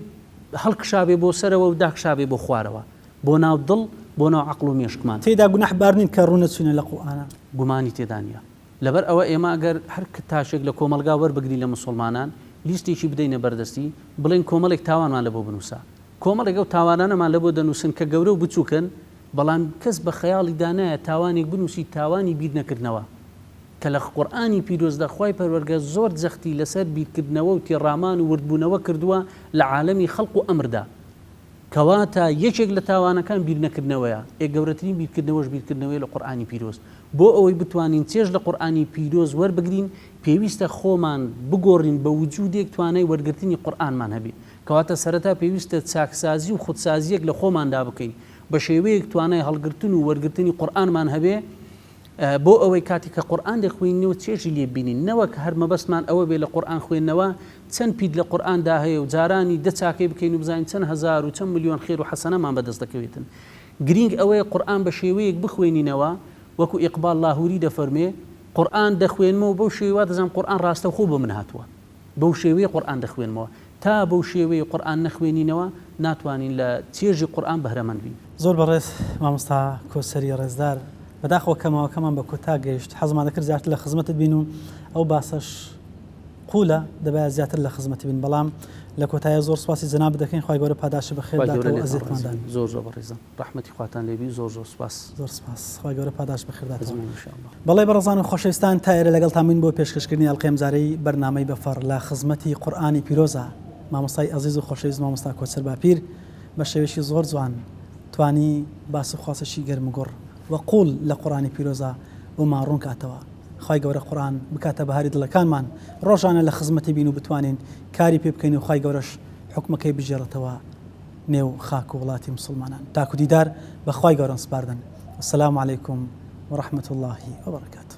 هەڵکشابێ بۆ سەرەوە و داکشابێ بۆ خوارەوە بۆ ناو دڵ بۆ ناو عەقڵ و مێشکمان تێدا گوناحبار نین کە ڕوونەچوونە لە قورئانە گومانی تێدا نییە لەبەر ئەوە ئێمە ئەگەر هەر تاشێک لە کۆمەلگا وەربگری لە مسلمانان لیستێکی بدەینە بەردەستی بڵێن کۆمەڵێک تاوانمان لە بۆ بنووسە کۆمەڵێک ئەو تاوانانەمان لە بۆ دەنووسن کە گەورە و بچووکن بەڵام کەس بە خەیاڵی دانایە تاوانێک بنووسی تاوانی بیر نەکردنەوە کە لە قورئانی پیرۆزدا خوای پەروەردگار زۆر جەختی لەسەر بیرکردنەوە و تێڕامان و وردبوونەوە کردووە لە عالەمی خەڵق و ئەمردا کەواتە یەکێک لە تاوانەکان بیر نەکردنەوەیە گەورەترین بیرکردنەوەش بیرکردنەوەی لە قورئانی پیرۆز بۆ ئەوەی بتوانین چێژ لە قورئانی پیرۆز وەربگرین پێویستە خۆمان بگۆڕین بە وجودێک توانای وەرگرتنی قورئانمان هەبێ کەواتە سەرەتا پێویستە چاکسازی و خودسازیەک لە خۆماندا بکەین بە شێوەیەک توانای هەڵگرتن و وەرگرتنی قورئانمان هەبێ بۆ ئەوەی کاتی کە قورئان دەخوێنینەوە چێژی لێ بینین نەوەک هەر مەبەستمان ئەوە بێ لە قورئان خوێندنەوە چەند پید لە قورئاندا هەیە و جارانی دەچاکەی بکەین و بزانین چەند هەزار و چەند ملیۆن خێر و حەسەنەمان بەدەست دەکەوێتن گرنگ ئەوەیە قورئان بە شێوەیەک بخوێنینەوە وەکو ئیقبال لاهوری دەفەرمێ قورئان دەخوێنمەوە بەو شێوە دەزانم قورئان ڕاستەوخۆ بۆ من هاتووە بەو شێوەیە قورئان دەخوێنمەوە تا بەو شێوەیە قورئان نەخوێنینەوە ناتوانین لە چێژی قورئان بەهرەمەند بین زۆر بەڕێز مامۆستا کۆسەری ڕێزدار بەداخەوە کەماوەکەمان بە کۆتا گەیشت حەزمان دەکرد زیاتر لە خزمەتت بین و ئەو باسەش قوولە دەبێت زیاتر لە خزمەتی بین بەڵام لە کۆتایە زۆر سواسی جەناب دەکەین خوای گەورە پاداشی بەخێرداتەوە ئەزیێتماندان زۆر زۆر بەڕێزم ڕەحمەتی خواتان لێبی زۆر زۆر سپاس زۆر سپاس خوای گەورە پاداش بەخێرداتەوە بەڵێ بەڕێزان و خۆشەویستان تایرە لەگەڵ تامین بۆ پێشکەشکردنی ئەڵقەی ئەمجارەی بەرنامەی بەفەڕ لە خزمەتی قورئانی پیرۆزە مامۆستای عەزیز و خۆشەویست مامۆستا کۆچەر باپیر بە شێوەیەکی زۆر جوان توانی باسی خواسەشی گەرمگوڕ وە قوڵ لە قورئانی پیرۆزە بۆ ماڕوون کاتەوە خی گەورە قورآن بکاتە بەهاری دڵەکانمان ڕۆژانە لە خزمەتی بین و بتوانین کاری پێ بکەین و خی گەورەش حکمەکەی بژێڕێتەوە نێو خاک و وڵاتی مسلمانان. تاکو دیدار بەخوای گەورەن سپاردن. السلام علیکم ورحمة الله وبركاته.